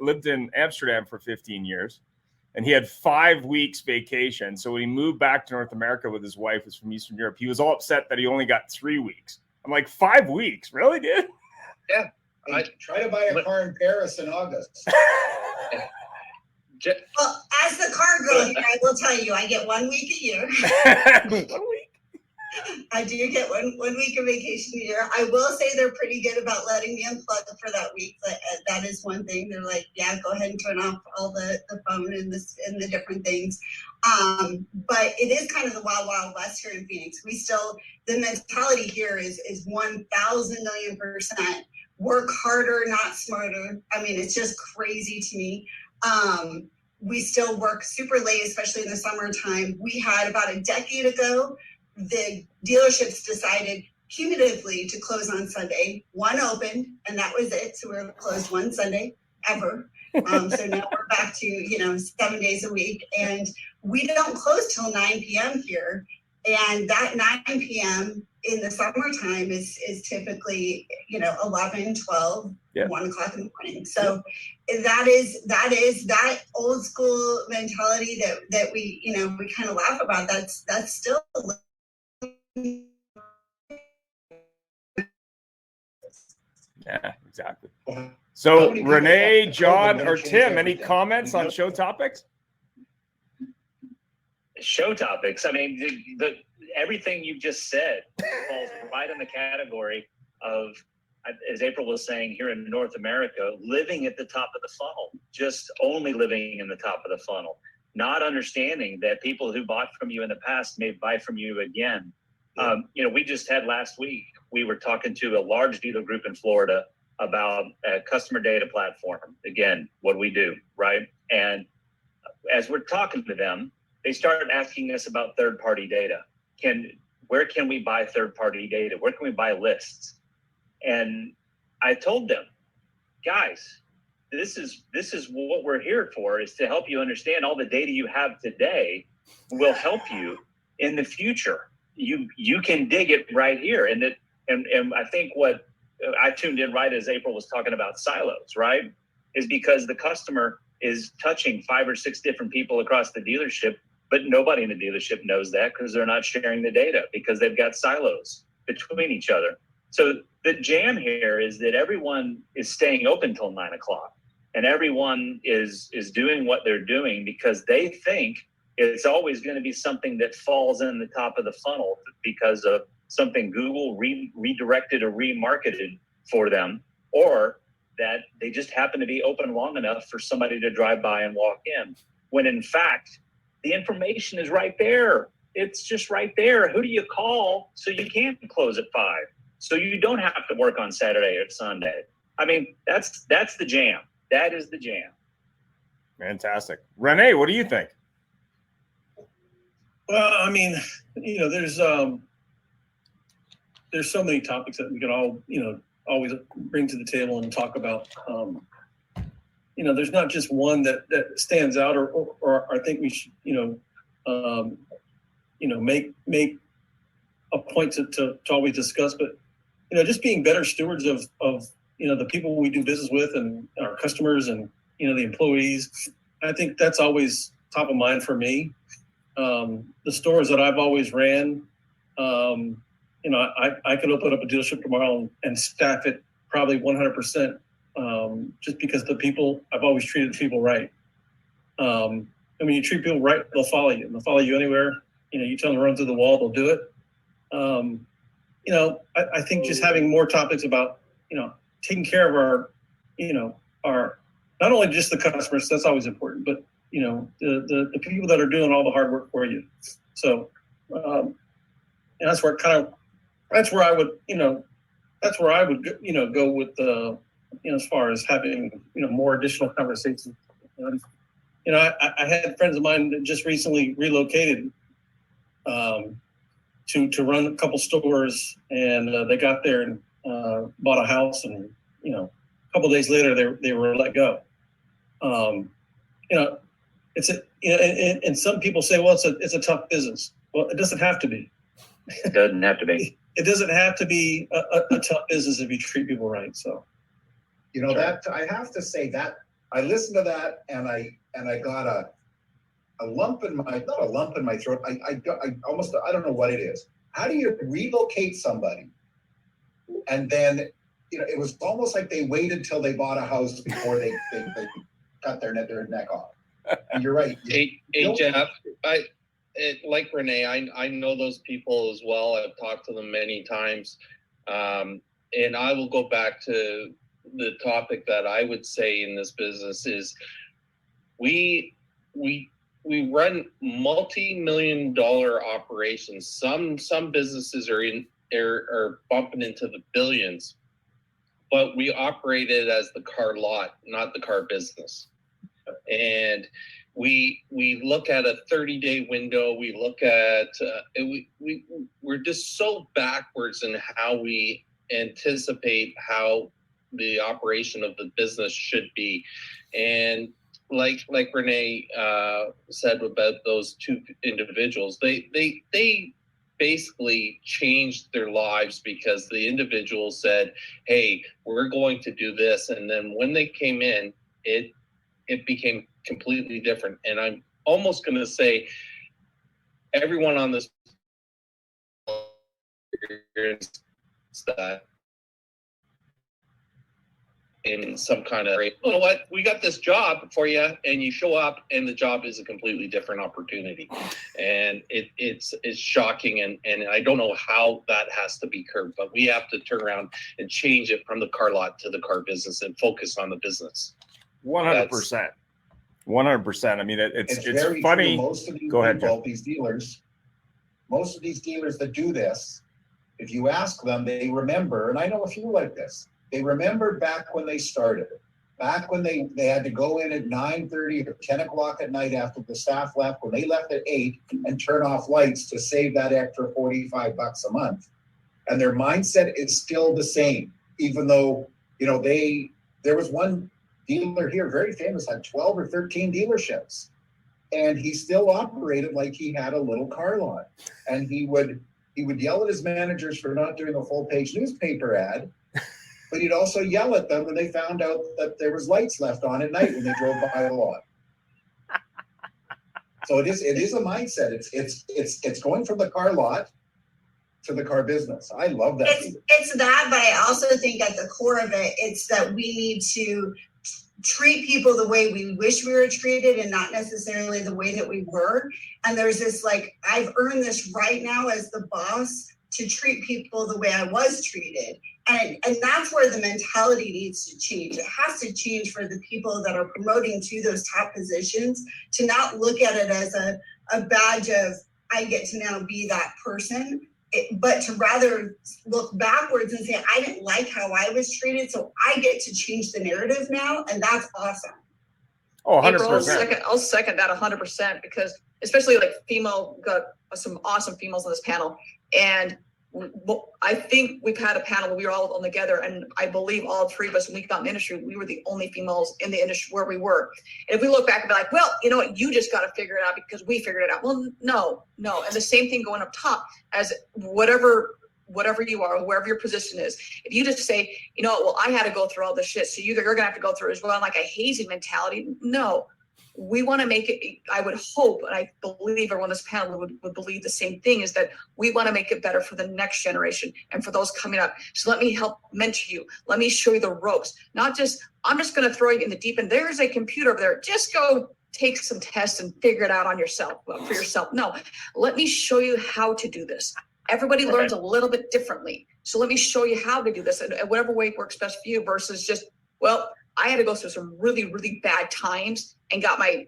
lived in Amsterdam for 15 years, and he had 5 weeks vacation. So when he moved back to North America with his wife, who's from Eastern Europe, he was all upset that he only got 3 weeks. I'm like, 5 weeks? Really, dude? Yeah. I try to buy a car in Paris in August. Well, as the car girl here, I will tell you, I get 1 week a year. 1 week? I do get one week of vacation a year. I will say they're pretty good about letting me unplug for that week. But that is one thing. They're like, yeah, go ahead and turn off all the phone and the different things. But it is kind of the wild, wild west here in Phoenix. The mentality here is 1,000,000,000% work harder, not smarter. I mean, it's just crazy to me. We still work super late, especially in the summertime. We had about a decade ago, the dealerships decided cumulatively to close on Sunday. One opened, and that was it. So we were closed one Sunday ever. So now we're back to 7 days a week, and we don't close till 9 p.m. here. And that 9 p.m. in the summertime is typically 11, 12, 1 o'clock in the morning. So that is that old school mentality that we we kind of laugh about. That's still. Yeah, exactly. So Renee, John, or Tim, any comments on show topics? Show topics. I mean, everything you just said falls right in the category of, as April was saying, here in North America, living at the top of the funnel, just only living in the top of the funnel, not understanding that people who bought from you in the past may buy from you again. We just had last week, we were talking to a large dealer group in Florida about a customer data platform. Again, what we do, right? And as we're talking to them, they started asking us about third-party data. Where can we buy third-party data? Where can we buy lists? And I told them, guys, this is what we're here for, is to help you understand all the data you have today will help you in the future. You can dig it right here. And I think what I tuned in right as April was talking about silos, right? Is because the customer is touching 5 or 6 different people across the dealership, but nobody in the dealership knows that because they're not sharing the data because they've got silos between each other. So the jam here is that everyone is staying open till 9 o'clock, and everyone is doing what they're doing because they think it's always going to be something that falls in the top of the funnel because of something Google redirected or remarketed for them, or that they just happen to be open long enough for somebody to drive by and walk in. When in fact, the information is right there. It's just right there. Who do you call so you can't close at 5? So you don't have to work on Saturday or Sunday. I mean, that's the jam. That is the jam. Fantastic. Renee, what do you think? Well, I mean, there's so many topics that we can all, always bring to the table and talk about. There's not just one that stands out or I think we should, make a point to always discuss, but, just being better stewards of the people we do business with and our customers and, the employees. I think that's always top of mind for me. The stores that I've always ran, I could open up a dealership tomorrow and staff it probably 100%, just because I've always treated people right. And when you treat people right, they'll follow you. They'll follow you anywhere. You tell them to run through the wall, they'll do it. I think just having more topics about, taking care of our not only just the customers, that's always important, but the people that are doing all the hard work for you. So, and that's where I would go with as far as having more additional conversations. I had friends of mine that just recently relocated to run a couple stores, and they got there and bought a house, and a couple of days later they were let go. And some people say, well, it's a tough business. Well, it doesn't have to be. It doesn't have to be. It doesn't have to be a tough business if you treat people right. So, that I have to say that I listened to that and I got a lump in my, not a lump in my throat. I almost, I don't know what it is. How do you relocate somebody? And then, it was almost like they waited till they bought a house before they cut their neck off. And you're right. Hey Jeff, like Renee, I know those people as well. I've talked to them many times. And I will go back to the topic that I would say in this business is we run multi-million-dollar operations. Some businesses are bumping into the billions, but we operate it as the car lot, not the car business. And we look at a 30-day window. We look at we're just so backwards in how we anticipate how the operation of the business should be. And like Renee said about those two individuals, they basically changed their lives because the individual said, hey, we're going to do this. And then when they came in, it became completely different. And I'm almost going to say everyone on this that in some kind of, you know what, we got this job for you, and you show up and the job is a completely different opportunity. And it's shocking, and I don't know how that has to be curbed, but we have to turn around and change it from the car lot to the car business and focus on the business. 100%. 100%. I mean, it's very funny. true. Most of these Go ahead, people, Jeff. these dealers, most of these dealers that do this, if you ask them, they remember, and I know a few like this, they remember back when they started, back when they had to go in at 9:30 or 10 o'clock at night after the staff left, when they left at 8 and turn off lights to save that extra $45 a month. And their mindset is still the same, even though, you know, there was one dealer here, very famous, had 12 or 13 dealerships. And he still operated like he had a little car lot. And he would yell at his managers for not doing a full page newspaper ad, but he'd also yell at them when they found out that there was lights left on at night when they drove by the lot. So it is a mindset. It's going from the car lot to the car business. I love that. It's that, but I also think at the core of it, it's that we need to treat people the way we wish we were treated and not necessarily the way that we were. And there's this, like, I've earned this right now as the boss to treat people the way I was treated. And that's where the mentality needs to change. It has to change for the people that are promoting to those top positions, to not look at it as a badge of, I get to now be that person, but to rather look backwards and say, I didn't like how I was treated, so I get to change the narrative now, and that's awesome. Oh, 100%. April, I'll second that 100%, because especially like got some awesome females on this panel. And I think we've had a panel where we were all on together, and I believe all three of us, when we got in the industry, we were the only females in the industry where we were. And if we look back and be like, well, you know what, you just got to figure it out because we figured it out. Well, no. And the same thing going up top, as whatever you are, wherever your position is. If you just say, you know what, well, I had to go through all this shit, so you're going to have to go through it as well, like a hazing mentality. No. We want to make it, I would hope, and I believe everyone on this panel would believe the same thing, is that we want to make it better for the next generation and for those coming up. So let me help mentor you. Let me show you the ropes. Not just, I'm just going to throw you in the deep end. There's a computer over there. Just go take some tests and figure it out on yourself, for yourself. No, let me show you how to do this. Everybody learns a little bit differently. So let me show you how to do this in whatever way works best for you, versus just, well, I had to go through some really, really bad times and got my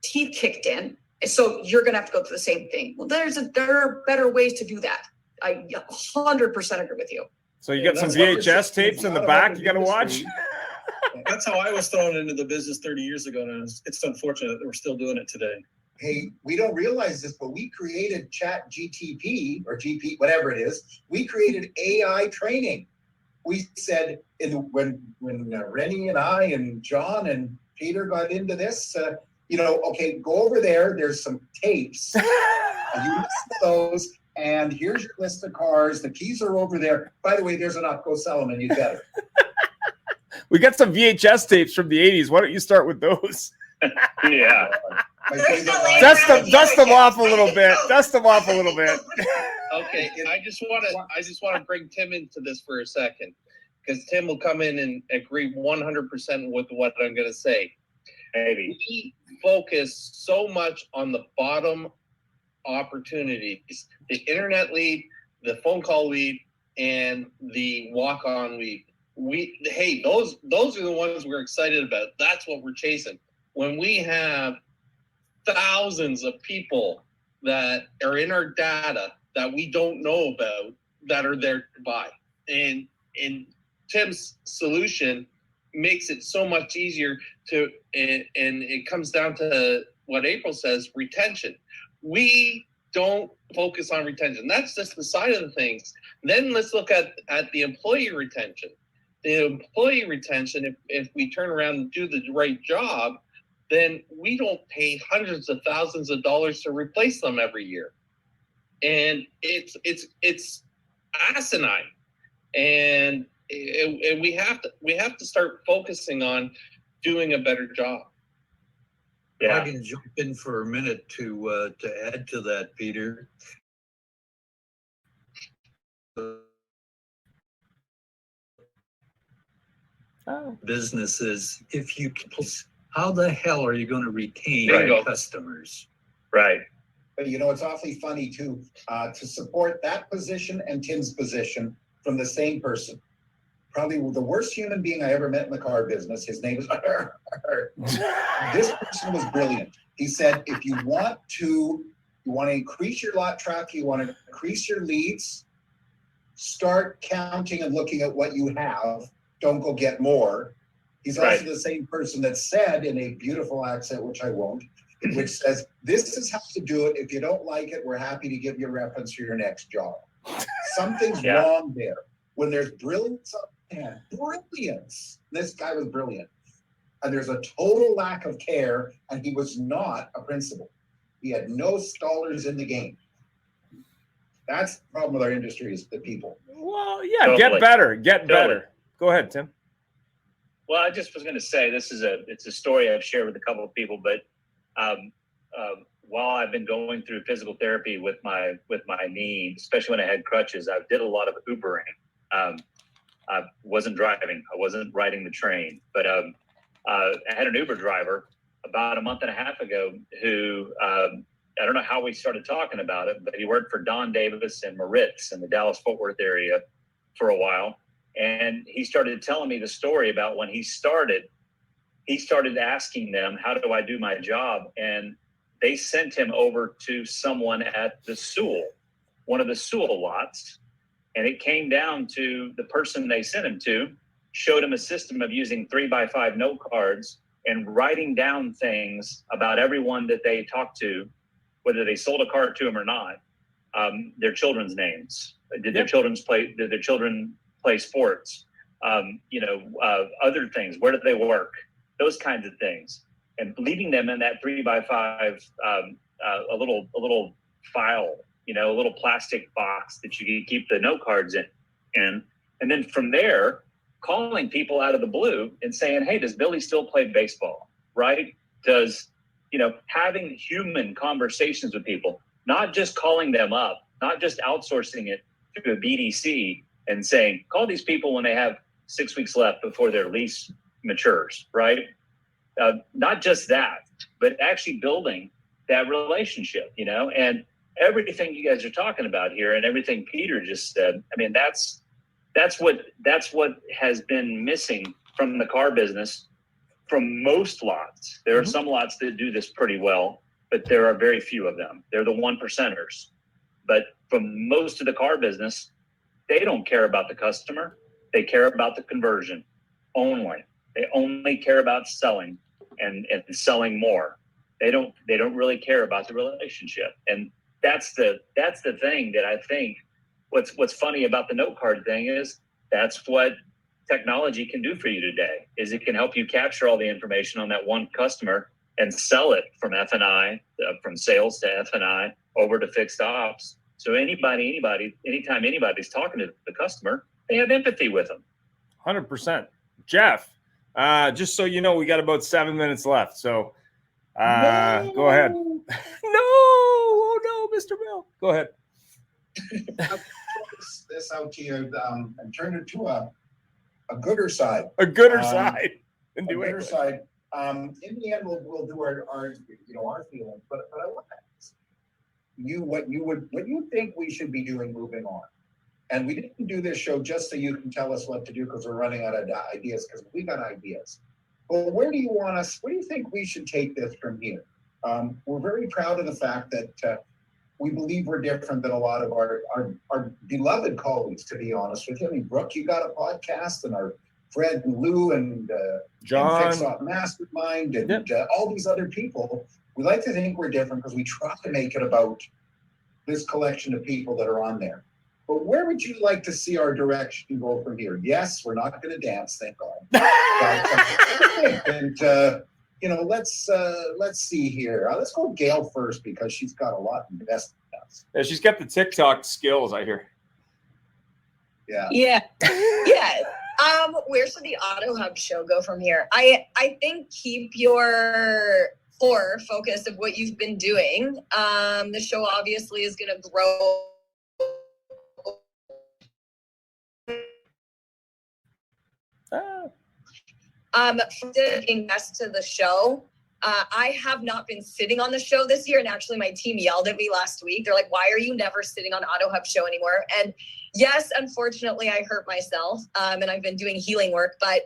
teeth kicked in. And so you're going to have to go through the same thing. Well, there are better ways to do that. I 100% agree with you. So you got some VHS tapes in the back you got to watch? That's how I was thrown into the business 30 years ago. And it's unfortunate that we're still doing it today. Hey, we don't realize this, but we created Chat GTP or GP, whatever it is. We created AI training. We said when Rennie and I and John and Peter got into this, okay, go over there. There's some tapes. You listen to those, and here's your list of cars. The keys are over there. By the way, there's an up. Go sell them, and you better. We got some VHS tapes from the 80s. Why don't you start with those? Yeah. Dust them off a little bit. Dust them off a little bit. Okay, I just want to bring Tim into this for a second, because Tim will come in and agree 100% with what I'm going to say. Maybe we focus so much on the bottom opportunities: the internet lead, the phone call lead, and the walk-on lead. Those are the ones we're excited about. That's what we're chasing. When we have thousands of people that are in our data that we don't know about that are there to buy. And Tim's solution makes it so much easier to, and it comes down to what April says, retention. We don't focus on retention. That's just the side of the things. Then let's look at the employee retention. The employee retention, if we turn around and do the right job, then we don't pay hundreds of thousands of dollars to replace them every year. And it's asinine. And we have to start focusing on doing a better job. Yeah. I can jump in for a minute to add to that, Peter. businesses. If you how the hell are you going to retain customers? Right. But you know, it's awfully funny too, to support that position and Tim's position from the same person. Probably the worst human being I ever met in the car business. His name is this person was brilliant. He said, if you want to increase your lot traffic, you want to increase your leads, start counting and looking at what you have. Don't go get more. He's also the same person that said in a beautiful accent, which I won't, which says, this is how to do it. If you don't like it, we're happy to give you a reference for your next job. Something's wrong there. When there's brilliance up there, brilliance. This guy was brilliant. And there's a total lack of care, and he was not a principal. He had no stallers in the game. That's the problem with our industry is the people. Well, yeah, get better. Go ahead, Tim. Well, I just was going to say it's a story I've shared with a couple of people, but while I've been going through physical therapy with my knee, especially when I had crutches, I did a lot of Ubering. I wasn't driving, I wasn't riding the train, but I had an Uber driver about a month and a half ago who I don't know how we started talking about it, but he worked for Don Davis and Moritz in the Dallas-Fort Worth area for a while. And he started telling me the story about when he started asking them, how do I do my job? And they sent him over to someone at the Sewell, one of the Sewell lots. And it came down to the person they sent him to, showed him a system of using 3x5 note cards and writing down things about everyone that they talked to, whether they sold a car to him or not, their children's names. Did their children play sports? Other things. Where did they work? Those kinds of things. And leaving them in that 3x5, a little file, a little plastic box that you can keep the note cards in. And then from there, calling people out of the blue and saying, hey, does Billy still play baseball? Right? Does, having human conversations with people, not just calling them up, not just outsourcing it to a BDC and saying, call these people when they have 6 weeks left before their lease matures, right? Not just that, but actually building that relationship, and everything you guys are talking about here and everything Peter just said. I mean, that's what has been missing from the car business from most lots. There are some lots that do this pretty well, but there are very few of them. They're the 1%ers. But from most of the car business, they don't care about the customer. They care about the conversion only. They only care about selling and selling more. They don't really care about the relationship. And that's the thing that I think what's funny about the note card thing is that's what technology can do for you today, is it can help you capture all the information on that one customer and sell it from F&I, from sales to F&I over to fixed ops. So anytime anybody's talking to the customer, they have empathy with them. 100%. Jeff, just so you know, we got about 7 minutes left. So go ahead. No, oh no, Mr. Bill. Go ahead. This out to you and turn it to a gooder side. A gooder side. A gooder side. In the end, we'll do our feelings. But I want to ask you what you think we should be doing moving on. And we didn't do this show just so you can tell us what to do because we're running out of ideas, because we got ideas. But where do you think we should take this from here? We're very proud of the fact that we believe we're different than a lot of our beloved colleagues, to be honest with you. I mean, Brooke, you got a podcast, and our Fred and Lou and John, and Fix Up Mastermind, and all these other people. We like to think we're different because we try to make it about this collection of people that are on there. But where would you like to see our direction go from here? Yes, we're not going to dance, thank God. And let's see here. Let's go Gail first because she's got a lot invested in us. Yeah, she's got the TikTok skills, I hear. Yeah. Yeah. Where should the AutoHub show go from here? I think keep your core focus of what you've been doing. The show obviously is going to grow. Being guest to the show. I have not been sitting on the show this year. And actually my team yelled at me last week. They're like, why are you never sitting on AutoHub show anymore? And yes, unfortunately I hurt myself and I've been doing healing work, but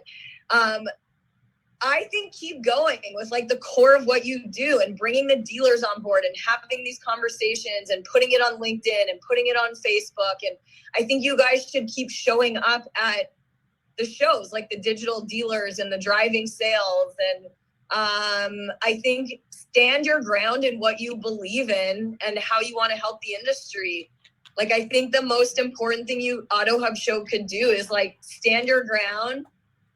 I think keep going with like the core of what you do and bringing the dealers on board and having these conversations and putting it on LinkedIn and putting it on Facebook. And I think you guys should keep showing up at the shows like the digital dealers and the driving sales. And I think stand your ground in what you believe in and how you want to help the industry. Like, I think the most important thing AutoHub show could do is like stand your ground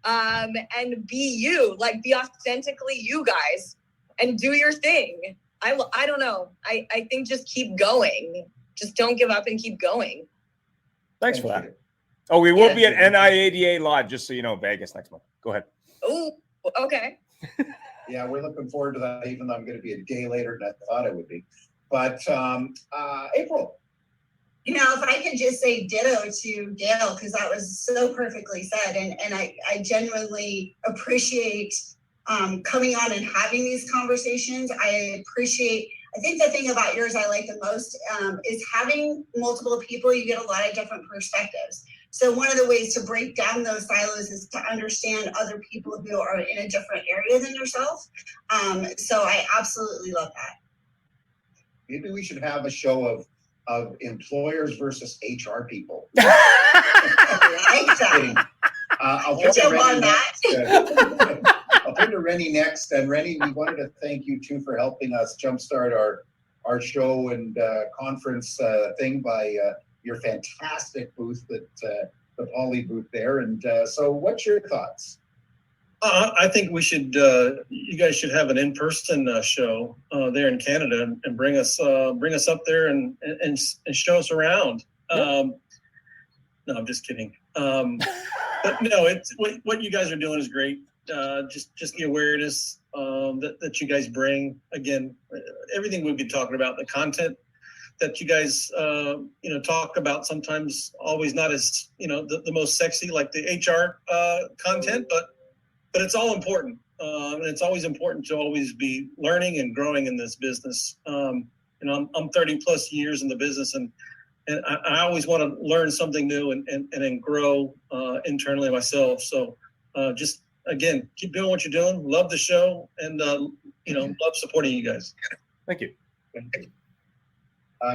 and be you, like be authentically you guys and do your thing. I don't know. I think just keep going. Just don't give up and keep going. Thanks for that. Oh, we will be at NIADA Live, just so you know, Vegas next month. Go ahead. Oh, okay. Yeah, we're looking forward to that, even though I'm going to be a day later than I thought it would be. But April. You know, if I could just say ditto to Gail, because that was so perfectly said. And I genuinely appreciate coming on and having these conversations. I think the thing about yours I like the most is having multiple people, you get a lot of different perspectives. So one of the ways to break down those silos is to understand other people who are in a different area than yourself. So I absolutely love that. Maybe we should have a show of employers versus HR people. I like that. I'll put to Rennie next. And Rennie, we wanted to thank you too for helping us jumpstart our show and conference thing by your fantastic booth at the Poly booth there. And so what's your thoughts? I think we should. You guys should have an in-person show there in Canada and bring us up there and show us around. No, I'm just kidding. But no, it's what you guys are doing is great. Just the awareness that you guys bring. Again, everything we've been talking about, the content that you guys talk about, sometimes always not as the most sexy like the HR content, but it's all important. And it's always important to always be learning and growing in this business. I'm 30 plus years in the business, and I always want to learn something new and then grow internally myself. So just again, keep doing what you're doing. Love the show, and love supporting you guys. Thank you.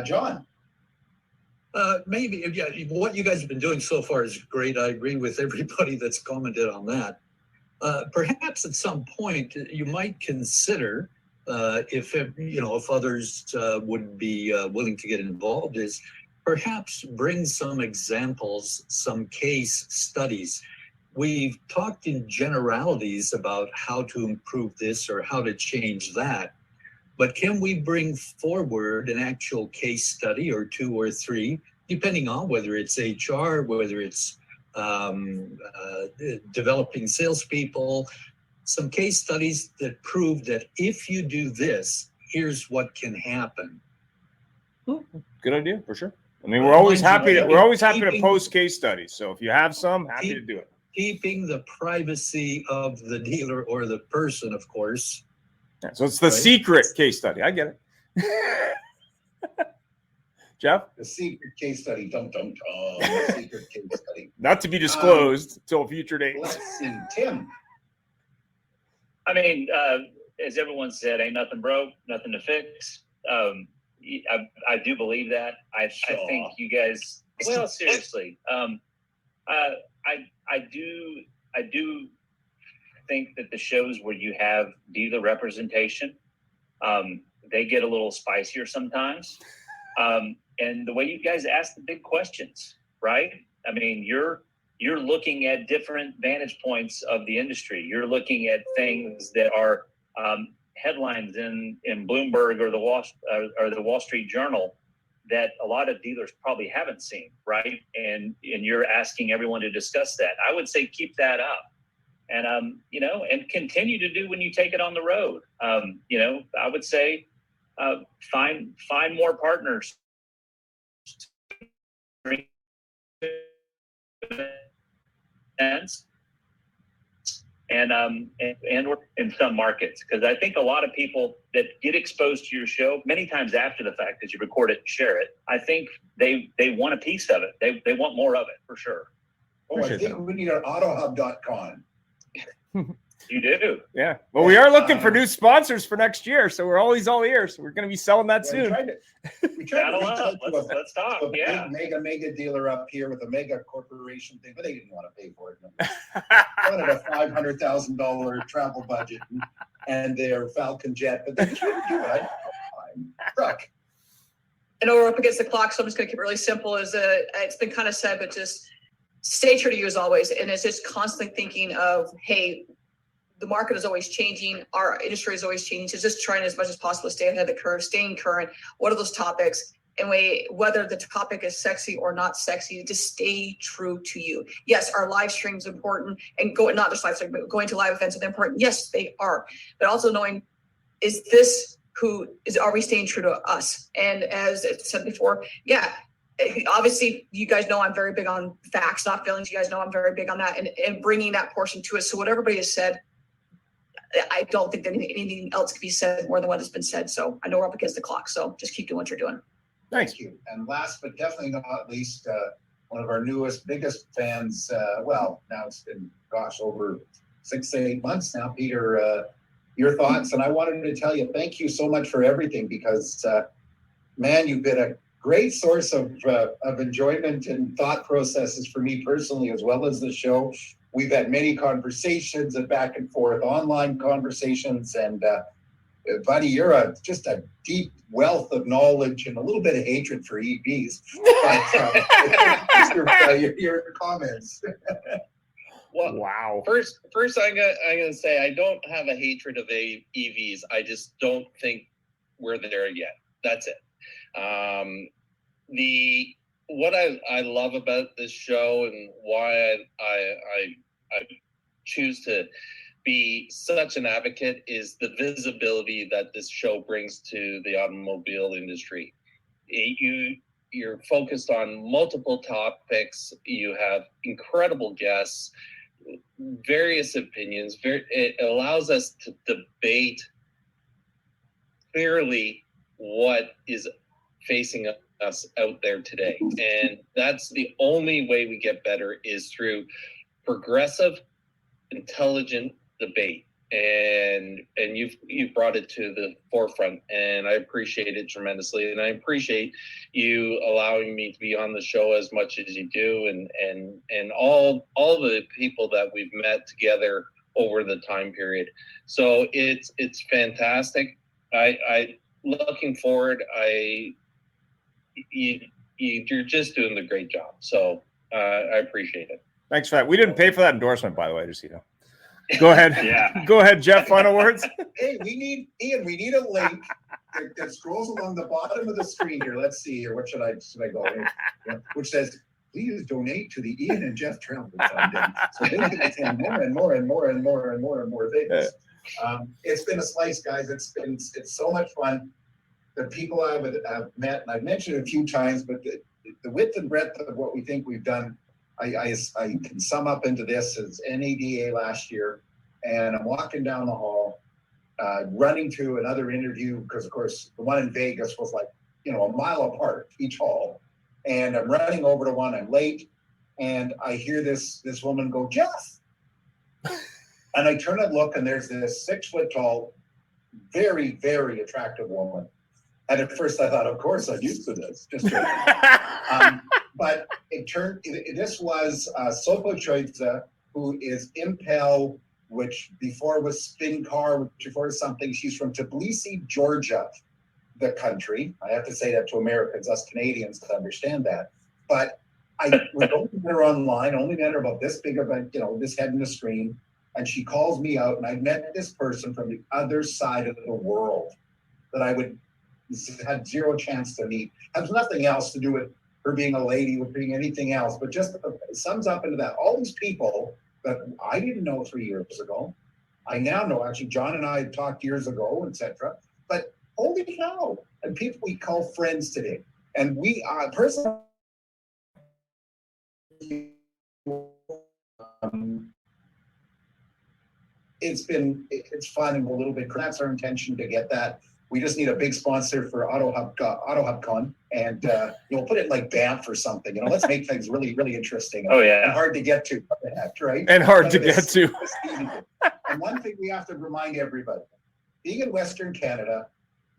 John. Maybe, yeah, what you guys have been doing so far is great. I agree with everybody that's commented on that. Perhaps at some point you might consider, if others would be willing to get involved, is perhaps bring some examples, some case studies. We've talked in generalities about how to improve this or how to change that, but can we bring forward an actual case study or two or three, depending on whether it's HR, whether it's developing salespeople, some case studies that prove that if you do this, here's what can happen. Good idea, for sure. I mean, we're always happy to post case studies. So if you have some, happy to do it. Keeping the privacy of the dealer or the person, of course. Yeah, so it's the secret case study. I get it. Jeff? The secret case study. The secret case study. Not to be disclosed until a future date. Listen, Tim. I mean, as everyone said, ain't nothing broke, nothing to fix. I do believe that. I think you guys. Well, seriously, I do think that the shows where you have dealer representation, they get a little spicier sometimes. And the way you guys ask the big questions, right? I mean, you're looking at different vantage points of the industry. You're looking at things that are headlines in Bloomberg or the Wall Street Journal that a lot of dealers probably haven't seen, right? And you're asking everyone to discuss that. I would say keep that up, and and continue to do when you take it on the road. I would say find more partners. and or in some markets, because I think a lot of people that get exposed to your show many times after the fact, as you record it and share it, I think they want a piece of it. They want more of it for sure. Oh, I think we need an AutoHub.com. You do. Yeah. Well, we are looking for new sponsors for next year, so we're always all ears. We're going to be selling that soon. We tried to reach out to let's talk. a Yeah. big mega dealer up here with a mega corporation thing, but they didn't want to pay for it. They wanted a $500,000 travel budget and their Falcon jet, but they couldn't do it. I'm struck. I know we're up against the clock, so I'm just going to keep it really simple. It's been kind of said, but just stay true to you as always. And it's just constantly thinking of, hey, the market is always changing. Our industry is always changing. So just trying as much as possible to stay ahead of the curve, staying current. What are those topics? And whether the topic is sexy or not sexy, just stay true to you. Yes, our live stream is important, and not just live stream, but going to live events is important. Yes, they are. But also knowing, are we staying true to us? And as it said before, yeah, obviously you guys know I'm very big on facts, not feelings. You guys know I'm very big on that and bringing that portion to it. So what everybody has said, I don't think that anything else can be said more than what has been said. So I know we're up against the clock, so just keep doing what you're doing. Thank you. And last but definitely not least, one of our biggest fans, well, now it's been, over 6 to 8 months now, Peter, your thoughts. And I wanted to tell you, thank you so much for everything, because, man, you've been a great source of enjoyment and thought processes for me personally, as well as the show. We've had many conversations and back and forth online conversations, and buddy, you're just a deep wealth of knowledge and a little bit of hatred for EVs. But, your comments. Well, wow. First, I'm gonna say I don't have a hatred of EVs. I just don't think we're there yet. That's it. What I love about this show and why I choose to be such an advocate is the visibility that this show brings to the automobile industry. You're focused on multiple topics. You have incredible guests, various opinions. It allows us to debate clearly what is facing us out there today. And that's the only way we get better, is through progressive, intelligent debate. And you've brought it to the forefront, and I appreciate it tremendously. And I appreciate you allowing me to be on the show as much as you do, and all the people that we've met together over the time period. So it's fantastic. I looking forward. You're just doing a great job. So I appreciate it. Thanks for that. We didn't pay for that endorsement, by the way, just, Go ahead. Yeah. Go ahead, Jeff. Final words. Hey, we need a link that scrolls along the bottom of the screen here. Let's see here. What should I go here? Yeah, which says, please donate to the Ian and Jeff Travel Fund. So they can attend more and more and more and more and more and more things. It's been a slice, guys. It's so much fun. The people I've met, and I've mentioned it a few times, but the width and breadth of what we think we've done, I can sum up into this as NADA last year, and I'm walking down the hall, running to another interview, because of course the one in Vegas was like, a mile apart each hall, and I'm running over to one, I'm late, and I hear this woman go, Jeff, and I turn and look, and there's this 6 foot tall, very, very attractive woman. And at first I thought, of course I'm used to this, just but this was Sopo Choiza, who is Impel, which before was Spin Car, which before was something. She's from Tbilisi, Georgia, the country. I have to say that to Americans, us Canadians, to understand that. But I was only met her online, only met her about this big of a, this head in the screen. And she calls me out, and I met this person from the other side of the world that I had zero chance to meet. Has nothing else to do with her being a lady, with being anything else, but just sums up into that. All these people that I didn't know 3 years ago, I now know. Actually, John and I had talked years ago, etc. But holy cow, and people we call friends today. And we personally, it's fun and a little bit. That's our intention to get that. We just need a big sponsor for AutoHub Con, and put it like Banff or something. Let's make things really, really interesting. Oh, yeah. And hard to get to, right? And hard to get to. And one thing we have to remind everybody: being in Western Canada,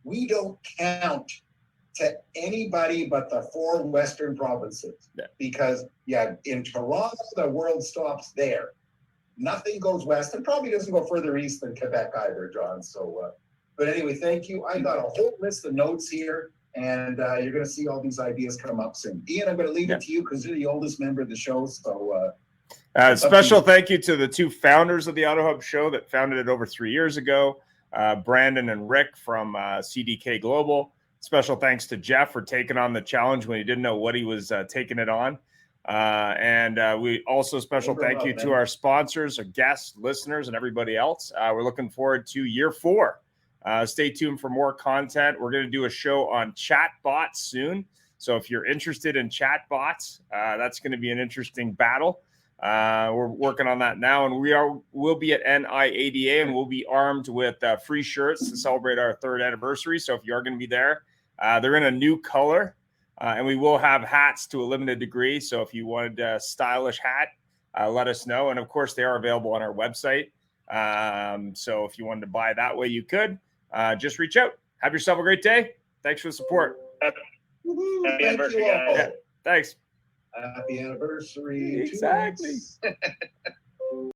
we don't count to anybody but the 4 Western provinces. Yeah. Because in Toronto, the world stops there. Nothing goes west, and probably doesn't go further east than Quebec either, John. So. But anyway, thank you. I got a whole list of notes here, and you're going to see all these ideas come up soon. Ian, I'm going to leave it to you because you're the oldest member of the show. So, special thank you to the 2 founders of the AutoHub show that founded it over 3 years ago, Brandon and Rick from CDK Global. Special thanks to Jeff for taking on the challenge when he didn't know what he was taking it on. And we also special thank you to our sponsors, our guests, listeners, and everybody else. We're looking forward to year 4. Stay tuned for more content. We're going to do a show on chatbots soon. So if you're interested in chatbots, that's going to be an interesting battle. We're working on that now, and we'll be at NIADA, and we'll be armed with free shirts to celebrate our 3rd anniversary. So if you are going to be there, they're in a new color, and we will have hats to a limited degree. So if you wanted a stylish hat, let us know. And of course, they are available on our website. So if you wanted to buy that way, you could. Just reach out. Have yourself a great day. Thanks for the support. Happy anniversary, guys. Yeah, thanks. Happy anniversary. Exactly.